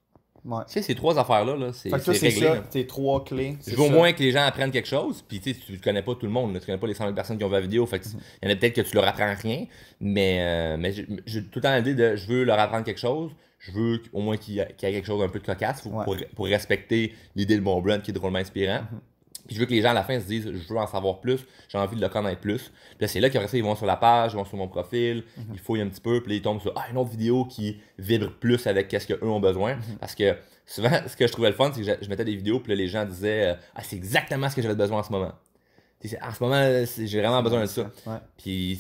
Ouais. Tu sais, ces trois affaires-là, c'est réglé. Ça, tes 3 clés. Je veux au moins que les gens apprennent quelque chose, puis tu sais, tu connais pas tout le monde, là, tu connais pas les 100 000 personnes qui ont vu la vidéo, fait il y en a peut-être que tu leur apprends rien, mais j'ai tout le temps l'idée de je veux leur apprendre quelque chose, je veux au moins qu'il y ait quelque chose d'un peu de cocasse pour respecter l'idée de mon brand qui est drôlement inspirant. Puis je veux que les gens à la fin se disent je veux en savoir plus, j'ai envie de le connaître plus. Puis là, c'est là qu'après ça, ils vont sur la page, ils vont sur mon profil, ils fouillent un petit peu, puis là, ils tombent sur une autre vidéo qui vibre plus avec ce qu'eux ont besoin. Parce que souvent, ce que je trouvais le fun, c'est que je mettais des vidéos, puis là, les gens disaient c'est exactement ce que j'avais besoin en ce moment. En ce moment, j'ai vraiment besoin de ça. Puis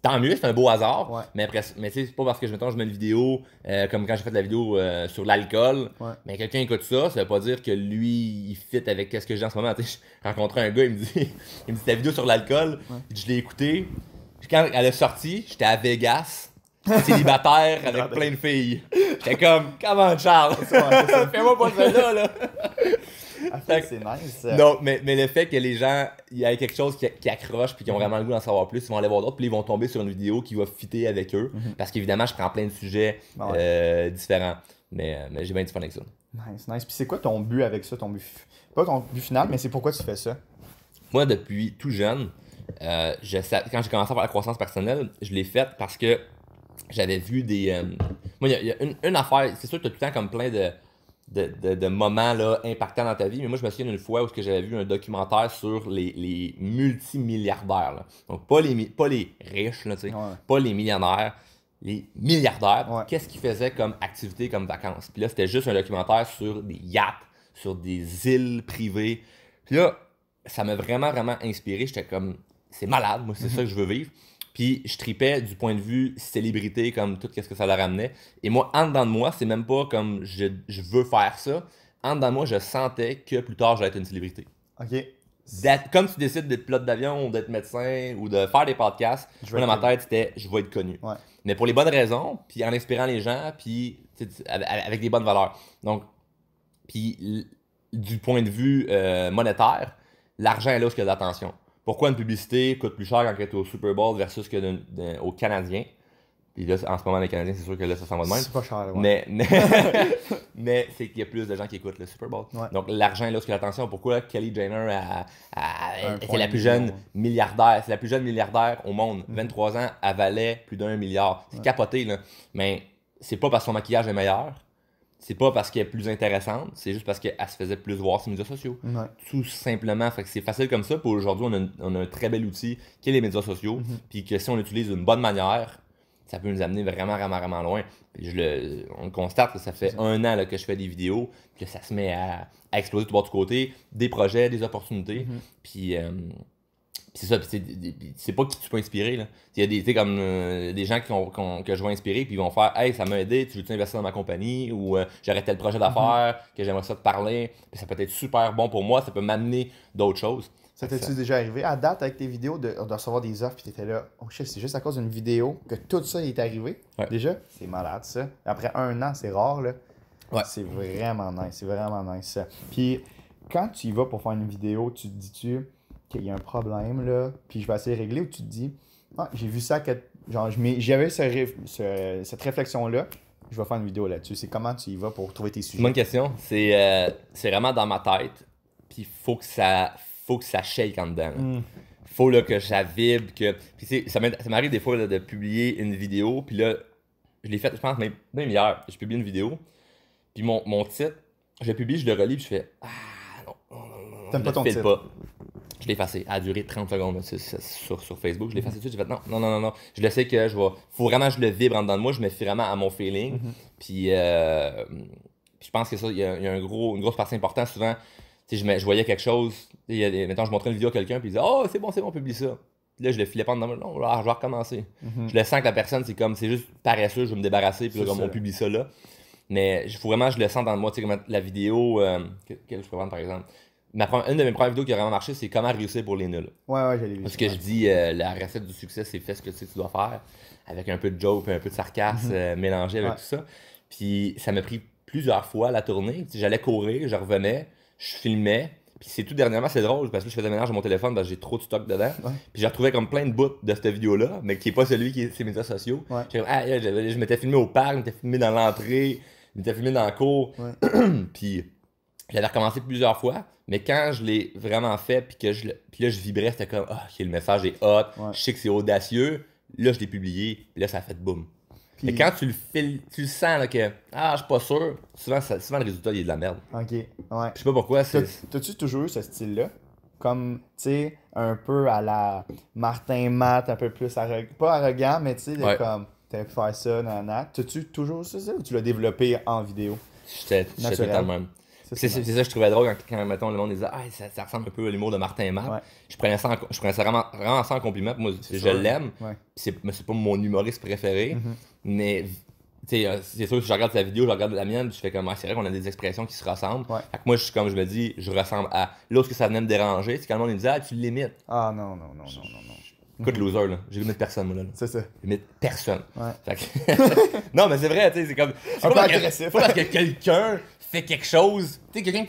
tant mieux, c'est un beau hasard, mais c'est pas parce que je mets une vidéo comme quand j'ai fait la vidéo sur l'alcool, mais quelqu'un écoute ça, ça veut pas dire que lui il fit avec ce que j'ai en ce moment. J'ai rencontré un gars, il me dit ta vidéo sur l'alcool, je l'ai écouté, quand elle est sortie, j'étais à Vegas, célibataire avec plein de filles. J'étais comme, comment Charles? Fais-moi pas ça là! C'est nice. Non, mais le fait que les gens, il y ait quelque chose qui accroche puis qui ont vraiment le goût d'en savoir plus, ils vont aller voir d'autres puis ils vont tomber sur une vidéo qui va fitter avec eux. Parce qu'évidemment, je prends plein de sujets différents. Mais j'ai bien du fun avec ça. Nice. Puis c'est quoi ton but avec ça? Pas ton but final, mais c'est pourquoi tu fais ça? Moi, depuis tout jeune, quand j'ai commencé à faire la croissance personnelle, je l'ai faite parce que j'avais vu des... Moi, il y a une affaire, c'est sûr que tu as tout le temps comme plein de moments là, impactants dans ta vie, mais moi je me souviens d'une fois où j'avais vu un documentaire sur les multimilliardaires. Là. Donc pas les riches, là, pas les millionnaires, les milliardaires. Qu'est-ce qu'ils faisaient comme activité, comme vacances? Puis là, c'était juste un documentaire sur des yachts, sur des îles privées. Puis là, ça m'a vraiment, vraiment inspiré. J'étais comme, c'est malade, moi, c'est ça que je veux vivre. Puis je tripais du point de vue célébrité, comme tout ce que ça leur ramenait. Et moi, en dedans de moi, c'est même pas comme je veux faire ça. En dedans de moi, je sentais que plus tard, j'allais être une célébrité. OK. Comme tu décides d'être pilote d'avion ou d'être médecin ou de faire des podcasts, moi, dans ma tête, c'était je vais être connu. Mais pour les bonnes raisons, puis en inspirant les gens, puis avec des bonnes valeurs. Donc, puis du point de vue monétaire, l'argent est là où il y a de l'attention. Pourquoi une publicité coûte plus cher quand elle est au Super Bowl versus au Canadien? Puis là, en ce moment, les Canadiens, c'est sûr que là, ça s'en va de même. C'est pas cher, mais c'est qu'il y a plus de gens qui écoutent le Super Bowl. Donc, l'argent est là où il y a l'attention. Pourquoi Kylie Jenner était la plus jeune milliardaire? C'est la plus jeune milliardaire au monde. 23 ans, elle valait plus d'1 milliard. C'est capoté, là. Mais c'est pas parce que son maquillage est meilleur c'est pas parce qu'elle est plus intéressante, c'est juste parce qu'elle se faisait plus voir sur les médias sociaux. Ouais. Tout simplement. Fait que c'est facile comme ça. Puis aujourd'hui, on a un très bel outil qui est les médias sociaux. Puis que si on l'utilise d'une bonne manière, ça peut nous amener vraiment, vraiment, vraiment loin. Puis on le constate que ça fait un an là, que je fais des vidéos, que ça se met à exploser de tout bord de côté, des projets, des opportunités. Puis c'est ça, puis c'est pas qui tu peux inspirer. Là. Il y a des gens que je vais inspirer, puis ils vont faire Hey, ça m'a aidé, tu veux investir dans ma compagnie, ou j'aurais tel projet d'affaires, que j'aimerais ça te parler. Puis ça peut être super bon pour moi, ça peut m'amener d'autres choses. Ça t'est-tu déjà arrivé à date avec tes vidéos de recevoir des offres, puis t'étais là, oh shit, c'est juste à cause d'une vidéo que tout ça est arrivé? Ouais. Déjà? C'est malade ça. Après un an, c'est rare là. Ouais. C'est vraiment nice ça. Puis quand tu y vas pour faire une vidéo, tu te dis-tu qu'il y a un problème là, puis je vais essayer de régler, ou tu te dis, ah, j'ai vu ça, genre j'avais cette réflexion-là, je vais faire une vidéo là-dessus. C'est comment tu y vas pour trouver tes sujets? Bonne question. C'est vraiment dans ma tête, puis faut que ça shake en dedans. Faut là, que ça vibre, que. Puis ça m'arrive des fois là, de publier une vidéo, puis là, je l'ai fait, je pense, même hier, je publie une vidéo, puis mon titre, je le publie, je le relis, puis je fais non. T'aimes pas ton titre? Je l'ai effacé. Elle a duré 30 secondes là, sur Facebook. Je l'ai effacé tout de suite. J'ai fait non. Je le sais que faut vraiment que je le vibre en dedans de moi. Je me fie vraiment à mon feeling. Puis je pense que ça, il y a une grosse partie importante. Souvent, je voyais quelque chose. Mettons, je montrais une vidéo à quelqu'un, puis il disait oh, c'est bon, publie ça. Puis là, je le filais pas dedans. Non, là, je vais recommencer. Je le sens que la personne, c'est juste paresseux, je veux me débarrasser, puis là, comme on publie ça là. Mais il faut vraiment que je le sente dans moi. Tu sais, comme la vidéo, quelle je peux prendre par exemple? Une de mes premières vidéos qui a vraiment marché, c'est comment réussir pour les nuls. Ouais, j'allais vu. Parce que je dis, la recette du succès, c'est fais ce que tu dois faire, avec un peu de joke, un peu de sarcasme mélangé avec tout ça. Puis ça m'a pris plusieurs fois la tournée. J'allais courir, je revenais, je filmais. Puis c'est tout dernièrement, c'est drôle, parce que je faisais ménage à mon téléphone parce que j'ai trop de stock dedans. Ouais. Puis j'ai retrouvé comme plein de bouts de cette vidéo-là, mais qui n'est pas celui qui est sur les médias sociaux. Ouais. Je m'étais filmé au parc, je m'étais filmé dans l'entrée, je m'étais filmé dans la cour. Ouais. Puis j'avais recommencé plusieurs fois. Mais quand je l'ai vraiment fait, puis là, je vibrais, c'était comme, le message est hot, je sais que c'est audacieux. Là, je l'ai publié, puis là, ça a fait boum. Mais quand tu le sens, là, que, je suis pas sûr, souvent le résultat, il est de la merde. Ok, ouais. Je sais pas pourquoi. T'as-tu toujours eu ce style-là? Comme, tu sais, un peu à la Martin Matt, un peu plus pas arrogant, mais tu sais, comme, t'as pu faire ça, nanana. T'as-tu toujours ça, ou tu l'as développé en vidéo? J'étais totalement même. C'est ça que je trouvais drôle quand mettons, le monde disait ça ressemble un peu à l'humour de Martin et Matt. Ouais. Je prenais ça vraiment ça en compliment. Moi, je l'aime. Ouais. C'est pas mon humoriste préféré. Mais c'est sûr que si je regarde sa vidéo, je regarde la mienne, je fais comme c'est vrai qu'on a des expressions qui se ressemblent. Ouais. Fait que moi, je me dis, je ressemble à. Là où ça venait me déranger, c'est quand le monde me disait tu l'imites. Ah non. Écoute, loser, là. J'ai limite personne, moi, là. C'est ça. Limite personne. Ouais. Fait que... non, mais c'est vrai, tu sais, c'est comme. C'est pas agressif. Faut que quelqu'un fait quelque chose. Tu sais, quelqu'un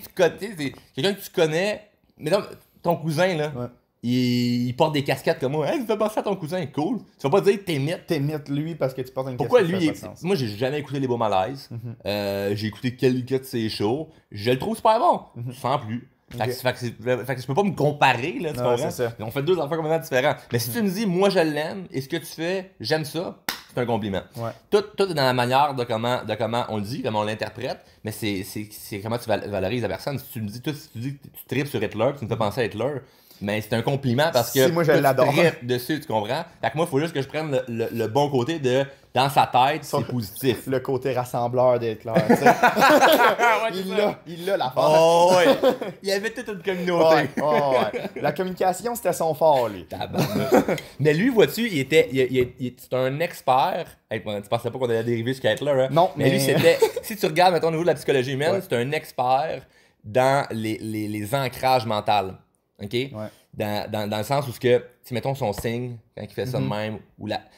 que tu connais. Mais non, ton cousin, là. Ouais. Il porte des casquettes comme moi. Hey, tu fais penser à ton cousin, cool. Tu vas pas dire t'imites. T'imites lui parce que tu portes une casquette. Pourquoi lui, moi, j'ai jamais écouté Les Beaux Malaises. J'ai écouté quelques de ses shows. Je le trouve super bon. Sans plus. Fait que je peux pas me comparer, là, tu comprends? Ça. On fait deux affaires complètement différentes. Mais si tu me dis, moi je l'aime, et ce que tu fais, j'aime ça, c'est un compliment. Ouais. Tout est dans la manière de comment on le dit, comment on l'interprète, mais c'est comment tu valorises la personne. Si tu me dis, tu tripes sur Hitler, tu me fais penser à Hitler, mais c'est un compliment parce que moi, je l'adore. Tu tripes dessus, tu comprends? Fait que moi, il faut juste que je prenne le bon côté de dans sa tête, c'est positif. Le côté rassembleur d'Hitler, tu sais. Il l'a l'affaire. Oh ouais. Il y avait toute une communauté. Ouais. La communication, c'était son fort, lui. Mais lui, vois-tu, c'est un expert. Hey, tu pensais pas qu'on allait dériver jusqu'à Hitler, hein? Non, mais lui, c'était. Si tu regardes, mettons, au niveau de la psychologie humaine, c'est un expert dans les ancrages mentaux. OK? Ouais. Dans le sens où, mettons son signe, quand il fait ça de même,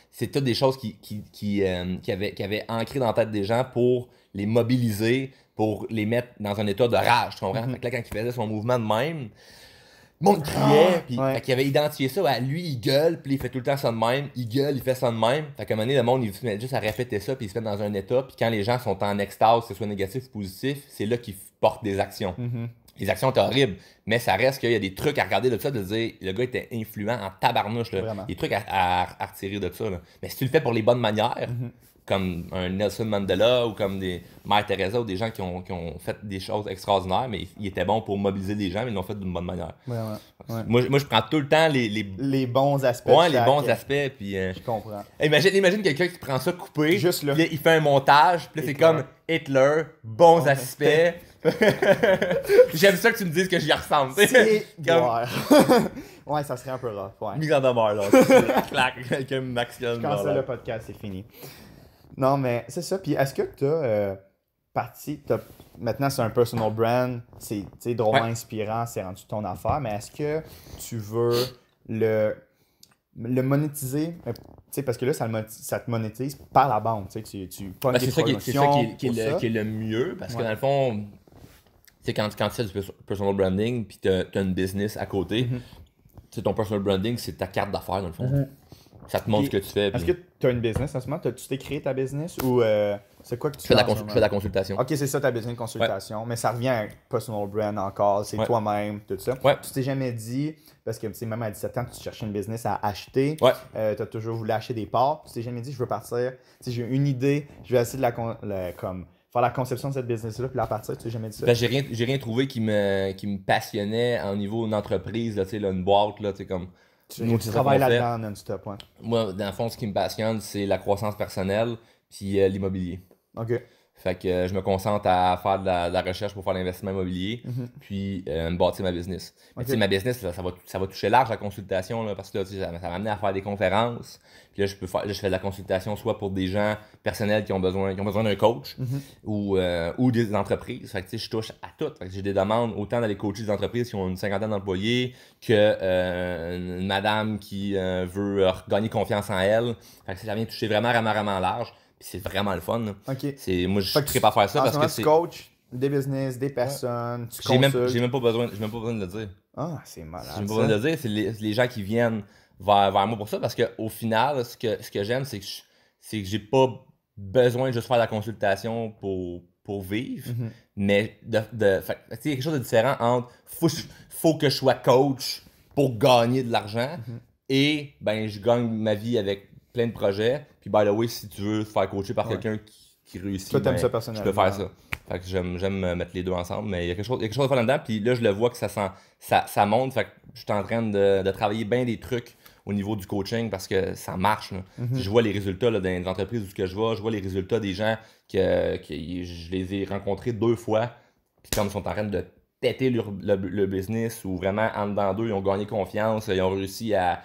c'est toutes des choses qui avaient ancré dans la tête des gens pour les mobiliser, pour les mettre dans un état de rage, tu comprends? Fait que là, quand il faisait son mouvement de même, le monde criait, puis il avait identifié ça, lui, il gueule, puis il fait tout le temps ça de même, il gueule, il fait ça de même. Fait qu'à un moment donné, le monde, il se met juste à répéter ça, puis il se met dans un état, puis quand les gens sont en extase, que ce soit négatif ou positif, c'est là qu'ils portent des actions. Les actions étaient horribles, mais ça reste qu'il y a des trucs à regarder de ça, de dire le gars était influent en tabarnouche. Là. Des trucs à retirer de ça. Là. Mais si tu le fais pour les bonnes manières, comme un Nelson Mandela ou comme des Mère Teresa ou des gens qui ont fait des choses extraordinaires, mais ils étaient bons pour mobiliser les gens, mais ils l'ont fait d'une bonne manière. Vraiment. Ouais. Moi, je prends tout le temps Les bons aspects. ouais, les bons aspects. Puis, Je comprends. imagine quelqu'un qui prend ça coupé, Juste là. puis il fait un montage, puis là, c'est Hitler. comme Hitler, bons Bons aspects. J'aime ça que tu me dises que j'y ressemble. C'est Comme ouais, ça serait un peu rough. Ouais. mise en demeure, là. Clac, quelqu'un m'actionne. Quand c'est le podcast, c'est fini. Non, mais c'est ça. Puis est-ce que tu as maintenant, c'est un personal brand, c'est drôlement inspirant, c'est rendu ton affaire, mais est-ce que tu veux le monétiser? Parce que là, ça te monétise par la bande. Tu pognes des promotions. Qui est le mieux, parce que dans le fond, quand tu fais du personal branding puis tu as une business à côté, ton personal branding, c'est ta carte d'affaires dans le fond. Ça te montre ce que tu fais. Est-ce que tu as une business en ce moment? Tu t'es créé ta business ou c'est quoi que tu fais? fais? Je fais de la consultation. Ok, c'est ça ta business consultation, mais ça revient à personal brand encore, c'est toi-même, tout ça. Ouais. Tu t'es jamais dit, parce que même à 17 ans, tu cherchais une business à acheter, tu as toujours voulu acheter des parts, tu t'es jamais dit, je veux partir, j'ai une idée, je vais essayer de faire la conception de cette business-là, puis la partir, tu t'es jamais dit ça? Ben, j'ai rien trouvé qui me passionnait au niveau d'une entreprise, là, une boîte, là, comme. Tu travailles là-dedans non-stop, ouais. Moi, dans le fond, ce qui me passionne, c'est la croissance personnelle puis l'immobilier. OK. Fait que je me concentre à faire de la recherche pour faire l'investissement immobilier, puis me bâtir ma business. Mais tu sais, ma business, là, ça va toucher large la consultation, là, parce que là, ça m'a amené à faire des conférences. Puis là, je fais de la consultation soit pour des gens personnels qui ont besoin d'un coach ou des entreprises. Fait que tu sais, je touche à tout. Fait que j'ai des demandes autant d'aller coacher des entreprises qui ont une cinquantaine d'employés que une madame qui veut gagner confiance en elle. Fait que ça vient toucher vraiment, vraiment, vraiment large. Puis c'est vraiment le fun. OK. Moi, je suis pas à faire ça parce que c'est. Tu coaches des business, des personnes, tu J'ai consultes. même pas besoin de le dire. Ah, c'est malade. J'ai même pas besoin de le dire. C'est les gens qui viennent vers moi pour ça parce qu'au final, ce que j'aime, c'est que j'ai pas besoin de juste faire la consultation pour vivre. Mais fait, il y a quelque chose de différent entre faut que je sois coach pour gagner de l'argent et ben je gagne ma vie avec plein de projets. Puis, by the way, si tu veux te faire coacher par quelqu'un qui réussit, toi, t'aimes ça personnellement. Je peux faire ça. Fait que j'aime mettre les deux ensemble, mais il y a quelque chose de faire là-dedans. Puis là, je le vois que ça monte. Fait que je suis en train de travailler bien des trucs au niveau du coaching parce que ça marche. Je vois les résultats là, dans les entreprises où je vois les résultats des gens que je les ai rencontrés 2 fois. Puis comme ils sont en train de péter le business ou vraiment en dedans d'eux, ils ont gagné confiance, ils ont réussi à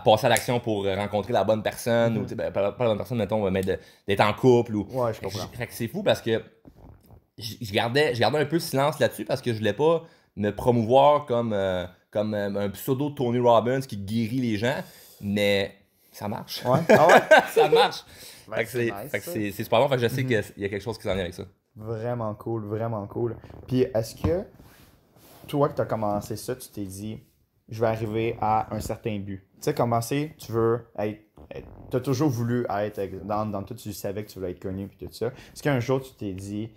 passer à l'action pour rencontrer la bonne personne, ou pas la bonne personne, mettons, mais d'être en couple. Ouais, je comprends. Fait que c'est fou parce que je gardais un peu le silence là-dessus parce que je voulais pas me promouvoir comme un pseudo Tony Robbins qui guérit les gens, mais ça marche. Ouais. Ah ouais? Ça marche. Ben, fait que c'est super bon, fait que je sais qu'il y a quelque chose qui s'en vient avec ça. Vraiment cool, vraiment cool. Puis est-ce que toi que tu as commencé ça, tu t'es dit je vais arriver à un certain but. Tu sais, commencer, tu veux être. Tu as toujours voulu être. Dans tout, tu savais que tu voulais être connu puis tout ça. Est-ce qu'un jour, tu t'es dit,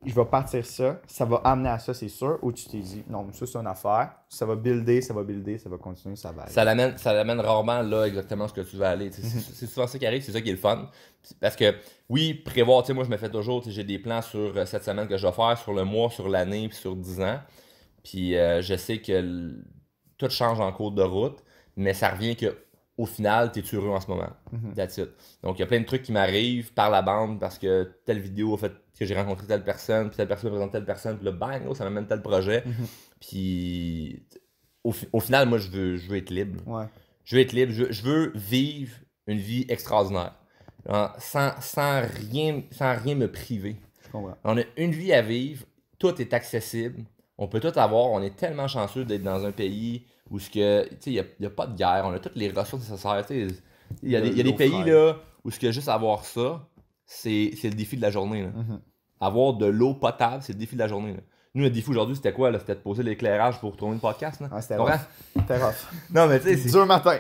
je vais partir ça va amener à ça, c'est sûr, ou tu t'es dit, non, ça, c'est une affaire, ça va builder, ça va continuer, ça va aller. Ça l'amène rarement là exactement ce que tu veux aller. C'est souvent ça qui arrive, c'est ça qui est le fun. Parce que, oui, prévoir, tu sais, moi, je me fais toujours, j'ai des plans sur cette semaine que je vais faire, sur le mois, sur l'année, puis sur 10 ans. Puis je sais que tout change en cours de route, mais ça revient que au final, tu es heureux en ce moment. That's it. Donc, il y a plein de trucs qui m'arrivent par la bande parce que telle vidéo a fait que j'ai rencontré telle personne, puis telle personne me présente telle personne, puis là, bang, oh, ça m'amène tel projet. Puis, au final, moi, je veux être libre. Ouais. Je veux être libre. Je veux vivre une vie extraordinaire. Sans rien me priver. Je comprends. On a une vie à vivre, tout est accessible. On peut tout avoir. On est tellement chanceux d'être dans un pays où il n'y a pas de guerre. On a toutes les ressources nécessaires. Il y a des pays là, où juste avoir ça, c'est le défi de la journée. Là. Avoir de l'eau potable, c'est le défi de la journée. Là. Nous, le défi aujourd'hui, c'était quoi? C'était de poser l'éclairage pour tourner le podcast. Là. Ah, c'était rough. C'était rough. Non, mais tu sais, c'est dur matin.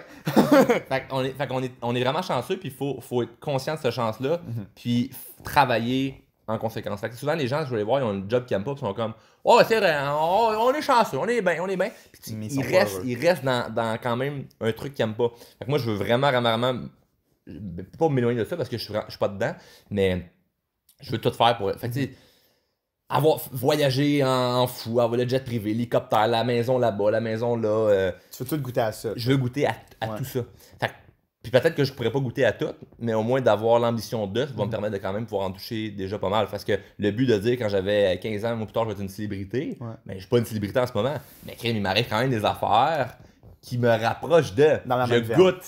on est vraiment chanceux, puis il faut être conscient de cette chance-là, puis travailler en conséquence. Fait que souvent, les gens, je vais les voir, ils ont un job qu'ils n'aiment pas, puis ils sont comme « Oh, c'est vrai, on est chanceux, on est bien. » Puis ils restent dans quand même un truc qu'ils n'aiment pas. Fait que moi, je veux vraiment pas m'éloigner de ça parce que je suis pas dedans, mais je veux tout faire pour. Fait que, tu sais, voyager en fou, avoir le jet privé, l'hélicoptère, la maison là-bas, la maison là. Tu veux tout goûter à ça. Je veux goûter à Ouais. tout ça. Fait que, puis peut-être que je pourrais pas goûter à tout, mais au moins d'avoir l'ambition de, ça va me permettre de quand même pouvoir en toucher déjà pas mal. Parce que le but de dire quand j'avais 15 ans, moi plus tard, je vais être une célébrité, Ouais. mais je suis pas une célébrité en ce moment. Mais crème, il m'arrive quand même des affaires qui me rapprochent de. Dans la Je même veine. goûte, tu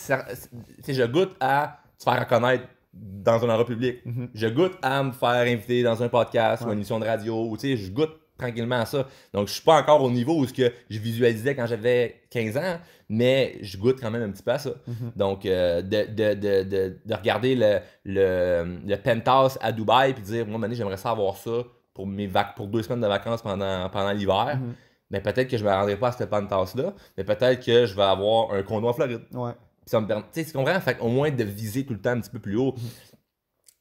sais, je goûte à se faire reconnaître dans un endroit public. Je goûte à me faire inviter dans un podcast ou une émission de radio. Ou, tu sais, je goûte tranquillement à ça. Donc, je suis pas encore au niveau où ce que je visualisais quand j'avais 15 ans, mais je goûte quand même un petit peu à ça. Donc, de regarder le penthouse à Dubaï et de dire, moi, Mané, j'aimerais ça avoir ça pour, pour 2 semaines de vacances pendant l'hiver. Mais peut-être que je ne me rendrai pas à ce penthouse-là, mais peut-être que je vais avoir un condo en Floride. Ouais. Puis ça me permet, tu sais, tu comprends? Fait au moins de viser tout le temps un petit peu plus haut.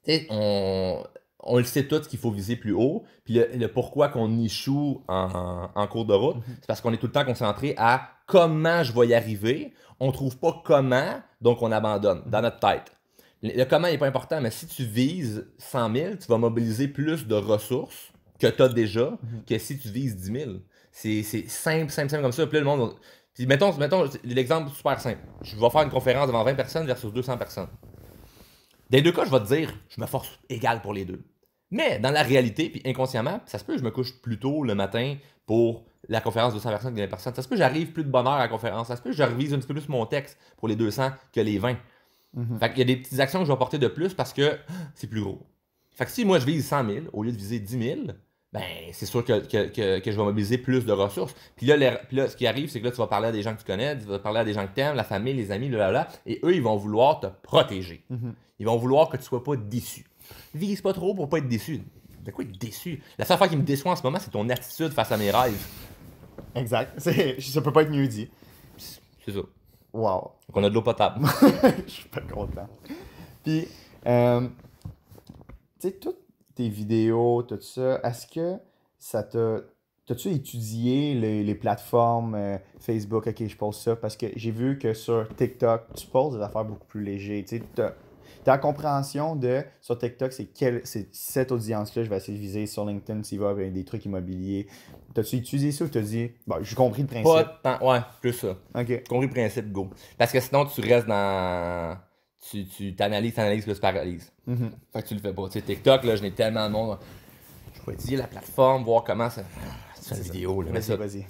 Tu sais, on le sait tous qu'il faut viser plus haut. Puis le pourquoi qu'on échoue en cours de route, c'est parce qu'on est tout le temps concentré à comment je vais y arriver. On trouve pas comment, donc on abandonne dans notre tête. Le comment n'est pas important, mais si tu vises 100 000, tu vas mobiliser plus de ressources que tu as déjà que si tu vises 10 000. C'est simple, simple, simple comme ça. Puis là, le monde... Puis mettons l'exemple super simple. Je vais faire une conférence devant 20 personnes versus 200 personnes. Dans les deux cas, je vais te dire, je me force égal pour les deux. Mais dans la réalité, puis inconsciemment, ça se peut que je me couche plus tôt le matin pour la conférence de 200 personnes que 20 personnes. Ça se peut que j'arrive plus de bonne heure à la conférence. Ça se peut que je revise un petit peu plus mon texte pour les 200 que les 20. Fait qu'il y a des petites actions que je vais porter de plus parce que c'est plus gros. Fait que si moi je vise 100 000 au lieu de viser 10 000, ben c'est sûr que je vais mobiliser plus de ressources. Puis là, ce qui arrive, c'est que là, tu vas parler à des gens que tu connais, tu vas parler à des gens que tu aimes, la famille, les amis, et eux, ils vont vouloir te protéger. Ils vont vouloir que tu sois pas déçu. Vise pas trop pour pas être déçu. De quoi être déçu? La seule fois qui me déçoit en ce moment, c'est ton attitude face à mes rêves. Exact. Ça peut pas être mieux dit. C'est ça. Wow. Donc on a de l'eau potable. Je suis pas content. Puis, tu sais, toutes tes vidéos, tout ça, est-ce que ça t'a... T'as-tu étudié les plateformes Facebook, ok, je pose ça, parce que j'ai vu que sur TikTok, tu poses des affaires beaucoup plus légères. Tu sais, ta compréhension de sur TikTok, c'est cette audience-là, je vais essayer de viser sur LinkedIn, tu vas avec des trucs immobiliers. T'as-tu étudié ça ou t'as dit, bon, j'ai compris le principe? Pas tant, ouais, plus ça. Ok. Compris le principe, go. Parce que sinon, tu restes dans. Tu t'analyses, plus paralyses. Fait que tu le fais pas. Tu sais, TikTok, là, je n'ai tellement de monde. Je vais étudier la plateforme, voir comment ça. C'est une vidéo, là. Mais ça, Vas-y.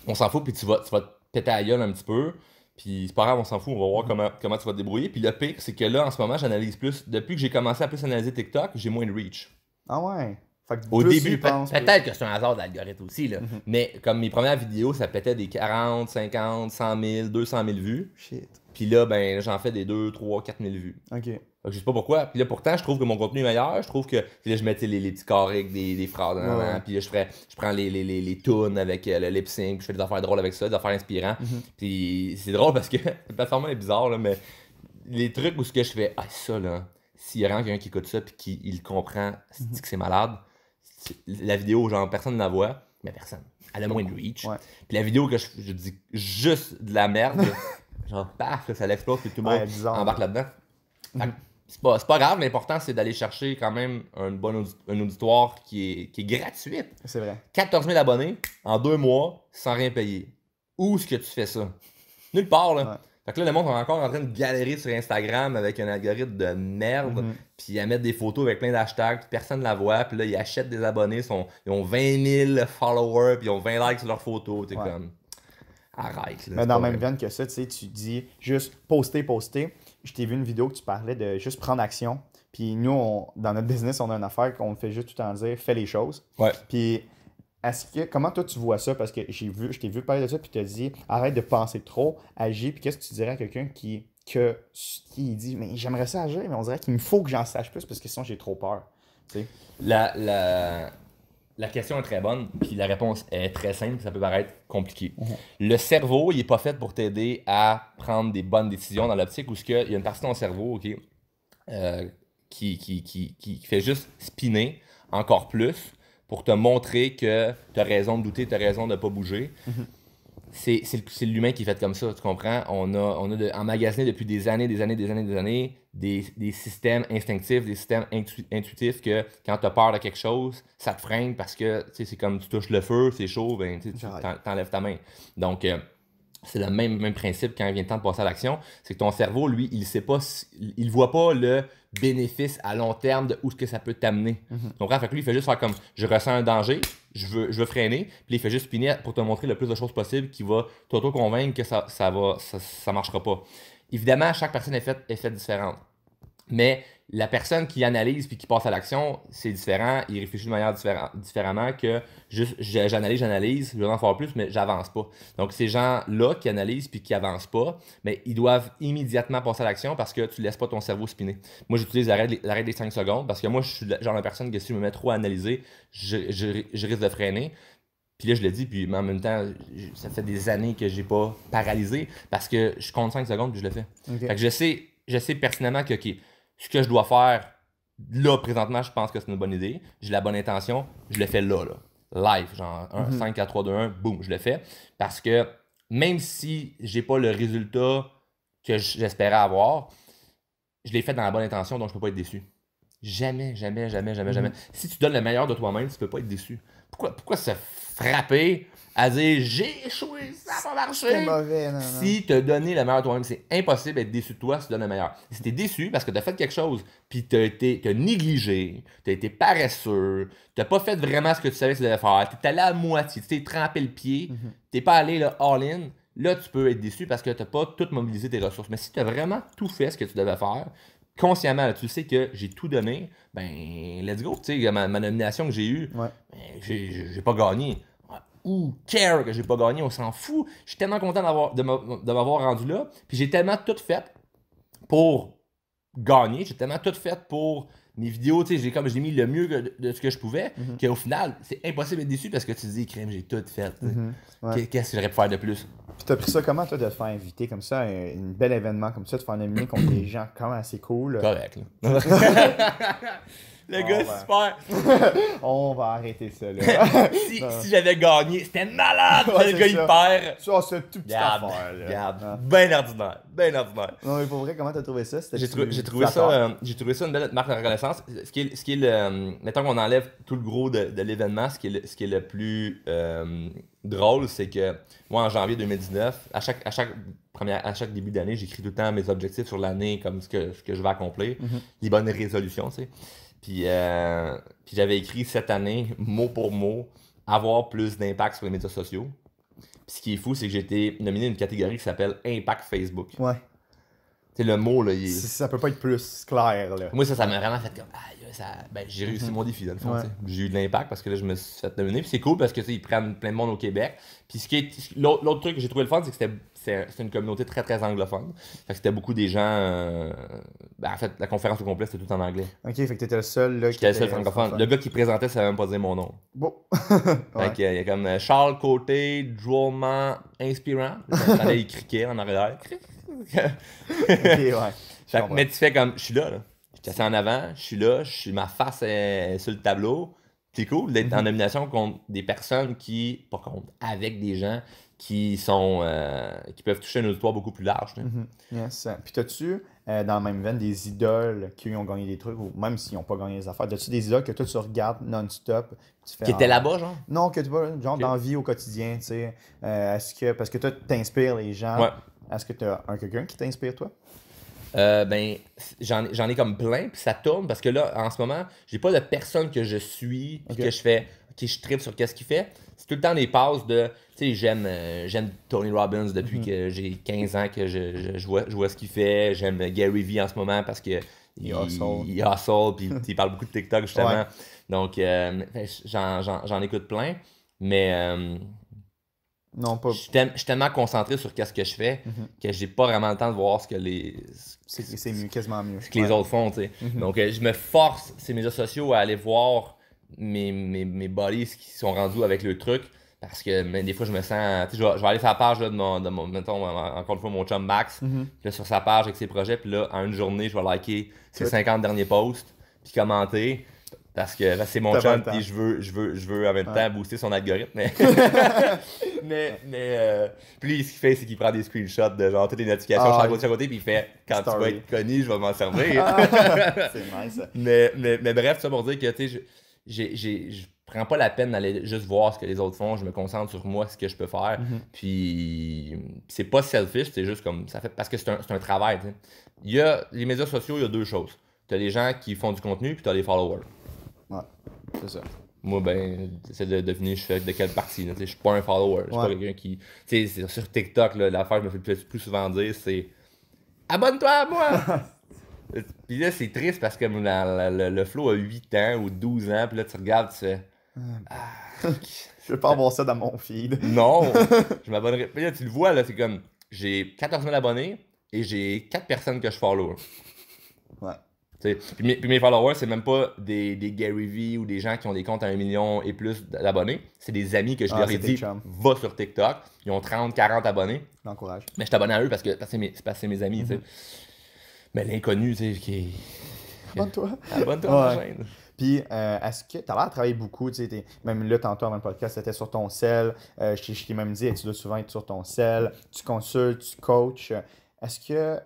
on s'en fout, puis tu vas te péter à la gueule un petit peu. Puis c'est pas grave, on s'en fout, on va voir comment tu vas te débrouiller. Puis le pire, c'est que là, en ce moment, j'analyse plus. Depuis que j'ai commencé à plus analyser TikTok, j'ai moins de reach. Ah ouais. Fait que Au plus tu début, y penses, peut-être que c'est un hasard d'algorithme aussi, là. Mais comme mes premières vidéos, ça pétait des 40, 50, 100 000, 200 000 vues. Shit. Puis là, ben, j'en fais des 2, 3, 4 000 vues. Ok. Fait que je sais pas pourquoi. Puis là, pourtant, je trouve que mon contenu est meilleur. Je trouve que puis là, je mettais les petits carrés avec des phrases. Ouais. Puis là, je prends les tunes avec le lip sync. Je fais des affaires drôles avec ça, des affaires inspirantes. Puis c'est drôle parce que la plateforme est bizarre, là, mais les trucs où ce que je fais, ah, ça, là, s'il y a vraiment quelqu'un qui écoute ça puis qui il comprend, c'est que c'est malade. La vidéo, genre, personne ne la voit, mais personne. Elle a moins de reach. Ouais. Puis la vidéo que je dis juste de la merde, genre, paf, là, ça l'explose, puis tout le monde bizarre. embarque là-dedans. Fait que c'est pas grave, l'important c'est d'aller chercher quand même un auditoire qui est gratuite. C'est vrai. 14 000 abonnés en 2 mois sans rien payer. Où est-ce que tu fais ça? Nulle part, là. Ouais. Fait que là, le monde est encore en train de galérer sur Instagram avec un algorithme de merde, puis à mettre des photos avec plein d'hashtags, puis personne ne la voit, puis là, ils achètent des abonnés, ils ont 20 000 followers, puis ils ont 20 likes sur leurs photos. T'es comme, arrête. Là, Mais dans la même veine que ça, tu sais, tu dis juste poster. Je t'ai vu une vidéo que tu parlais de juste prendre action. Puis nous, dans notre business, on a une affaire qu'on fait juste tout le temps dire, fais les choses. Ouais. Puis comment toi tu vois ça? Parce que je t'ai vu parler de ça, puis tu as dit, arrête de penser trop, agis. Puis qu'est-ce que tu dirais à quelqu'un qui dit, mais j'aimerais ça agir, mais on dirait qu'il me faut que j'en sache plus parce que sinon j'ai trop peur. Tu sais? La question est très bonne, puis la réponse est très simple, ça peut paraître compliqué. Le cerveau, il n'est pas fait pour t'aider à prendre des bonnes décisions dans l'optique où il y a une partie de ton cerveau, ok, qui fait juste spinner encore plus pour te montrer que tu as raison de douter, tu as raison de ne pas bouger. c'est l'humain qui est fait comme ça, tu comprends? On a emmagasiné depuis des années, des systèmes instinctifs, des systèmes intuitifs que quand tu as peur de quelque chose, ça te freine parce que c'est comme tu touches le feu, c'est chaud, ben, tu t'enlèves ta main. Donc, c'est le même principe quand il vient le temps de passer à l'action. C'est que ton cerveau, lui, il voit pas le bénéfice à long terme de où ce que ça peut t'amener. Tu comprends? Fait que lui, il fait juste faire comme je ressens un danger, je veux freiner, puis il fait juste spinner pour te montrer le plus de choses possible qui va t'auto-convaincre que ça marchera pas. Évidemment, chaque personne est faite différente. Mais la personne qui analyse puis qui passe à l'action, c'est différent. Il réfléchit de manière différemment que juste j'analyse, je veux en faire plus, mais j'avance pas. Donc, ces gens-là qui analysent puis qui avancent pas, mais ils doivent immédiatement passer à l'action parce que tu laisses pas ton cerveau spinner. Moi, j'utilise l'arrêt des 5 secondes parce que moi, je suis le genre de personne que si je me mets trop à analyser, je risque de freiner. Puis là, je le dis, puis mais en même temps, ça fait des années que j'ai pas paralysé parce que je compte 5 secondes puis je le fais. Okay. Fait que je sais pertinemment que ce que je dois faire là, présentement, je pense que c'est une bonne idée. J'ai la bonne intention, je le fais là. Live, genre 5, 4, 3, 2, 1, boum, je le fais. Parce que même si j'ai pas le résultat que j'espérais avoir, je l'ai fait dans la bonne intention, donc je peux pas être déçu. Jamais. Si tu donnes le meilleur de toi-même, tu peux pas être déçu. Pourquoi se frapper à dire j'ai échoué, ça n'a pas marché? C'est mauvais, non. Si tu as donné le meilleur de toi-même, c'est impossible d'être déçu de toi si tu donnes le meilleur. Si tu es déçu parce que tu as fait quelque chose, puis tu as négligé, tu as été paresseux, tu n'as pas fait vraiment ce que tu savais que tu devais faire, tu es allé à moitié, tu t'es trempé le pied, tu n'es pas allé là, all-in, là tu peux être déçu parce que tu n'as pas tout mobilisé tes ressources. Mais si tu as vraiment tout fait ce que tu devais faire, consciemment, là, tu sais que j'ai tout donné, ben let's go. Tu sais, ma nomination que j'ai eue, ben, j'ai pas gagné. Who care que j'ai pas gagné, on s'en fout. Je suis tellement content de m'avoir rendu là. Puis j'ai tellement tout fait pour gagner. J'ai tellement tout fait pour mes vidéos. Tu sais, j'ai mis le mieux de ce que je pouvais. Qu'au final, c'est impossible d'être déçu parce que tu te dis, crème, j'ai tout fait. Qu'est-ce que j'aurais pu faire de plus? Puis t'as pris ça comment, toi, de te faire inviter comme ça, un bel événement comme ça, de te faire nominer contre des gens quand même assez cool? Correct, là. Le gars, super! On va arrêter ça, là. si j'avais gagné, c'était malade! Le gars, il perd! Ça, c'est toute petite affaire, là. Regarde, ben ordinaire. Non, mais pour vrai, comment t'as trouvé ça? J'ai trouvé ça une belle marque de reconnaissance. Ce qui est mettons qu'on enlève tout le gros de l'événement, ce qui est le plus drôle, c'est que moi, en janvier 2019, à chaque début d'année, j'écris tout le temps mes objectifs sur l'année, comme ce que je vais accomplir, les bonnes résolutions, tu sais. Puis j'avais écrit cette année, mot pour mot, avoir plus d'impact sur les médias sociaux. Puis ce qui est fou, c'est que j'ai été nominé à une catégorie qui s'appelle Impact Facebook. Ouais. Tu sais, le mot, là, ça peut pas être plus clair, là. Moi, ça m'a vraiment fait comme, j'ai réussi mon défi, dans le fond. Ouais. J'ai eu de l'impact parce que là, je me suis fait nominer. Puis c'est cool parce que ils prennent plein de monde au Québec. Puis l'autre truc que j'ai trouvé le fun, c'est que c'est une communauté très, très anglophone. Fait que c'était beaucoup des gens. En fait, la conférence au complet, c'était tout en anglais. Ok, fait que t'étais le seul, là. J'étais le seul francophone. Le gars qui présentait, ça savait même pas dire mon nom. Bon. Fait qu'il y a comme Charles Côté, drôlement inspirant. Il criquait en arrière. Ok, ouais. Mais tu fais comme, je suis là. Je suis assis en avant, je suis là, ma face est sur le tableau. C'est cool d'être en nomination contre des personnes avec des gens qui peuvent toucher une auditoire beaucoup plus large. Yes. Puis t'as-tu, dans la même veine, des idoles qui ont gagné des trucs, ou même s'ils n'ont pas gagné des affaires, t'as-tu des idoles que toi tu regardes non-stop? Qui étaient là-bas, genre? Non, que tu vois, genre dans la vie au quotidien, tu sais. Parce que toi, t'inspires les gens. Ouais. Est-ce que t'as quelqu'un qui t'inspire, toi? J'en ai comme plein, puis ça tourne parce que là, en ce moment, j'ai pas de personne que je suis, puis que je fais, je tripe sur qu'est-ce qu'il fait. C'est tout le temps des passes de, tu sais, j'aime Tony Robbins depuis que j'ai 15 ans que je vois ce qu'il fait. J'aime Gary Vee en ce moment parce que il hustle, puis il parle beaucoup de TikTok justement. Ouais. Donc, j'en écoute plein, mais non, pas. Je suis tellement concentré sur qu'est-ce que je fais que j'ai pas vraiment le temps de voir ce que c'est mieux, quasiment mieux. Ce que les autres font, tu sais. Donc, je me force, ces médias sociaux, à aller voir mes buddies qui sont rendus avec le truc. Parce que des fois, je me sens. Tu sais, je vais aller sur la page là, de mon mettons, encore une fois, mon chum Max. Là, sur sa page avec ses projets. Puis là, en une journée, je vais liker ses 50 derniers posts. Puis commenter. Parce que c'est mon T'as pas chum, le temps. puis je veux en même temps booster son algorithme. Mais, puis lui, ce qu'il fait, c'est qu'il prend des screenshots de genre toutes les notifications Ah, chaque côté, puis il fait quand tu vas Story. être connu, je vais m'en servir. C'est nice. Ça. mais bref, ça pour dire que tu sais, je prends pas la peine d'aller juste voir ce que les autres font, je me concentre sur moi, ce que je peux faire. Puis c'est pas selfish, c'est juste comme ça fait parce que c'est un travail. Tu sais. Il y a les médias sociaux, il y a deux choses. T'as les gens qui font du contenu, puis t'as les followers. Ouais, c'est ça. Moi, ben, j'essaie de deviner je fais de quelle partie. Là. Je suis pas un follower. Je suis pas quelqu'un qui. Tu sais, sur TikTok, là, l'affaire que je me fais plus souvent dire, c'est abonne-toi à moi! Puis là, c'est triste parce que le flow a 8 ans ou 12 ans, puis là, tu regardes, tu fais. Je veux pas avoir ça dans mon feed. Non! Je m'abonnerai. Puis là, tu le vois, là, c'est comme. J'ai 14 000 abonnés et j'ai 4 personnes que je follow. Ouais. Puis mes followers, c'est même pas des Gary Vee ou des gens qui ont des comptes à 1 million et plus d'abonnés. C'est des amis que je leur ai c'est tes dit, chums. va sur TikTok. Ils ont 30, 40 abonnés. L'encourage. Mais je t'abonne à eux parce que c'est mes amis, tu sais. Mais l'inconnu, tu sais, qui est. Abonne-toi. Abonne-toi à ma Ouais. chaîne. Puis, est-ce que tu as l'air de travailler beaucoup? Tu sais, même là, tantôt avant le podcast, c'était sur ton cell. Je t'ai même dit, tu dois souvent être sur ton cell. Tu consultes, tu coaches. Est-ce que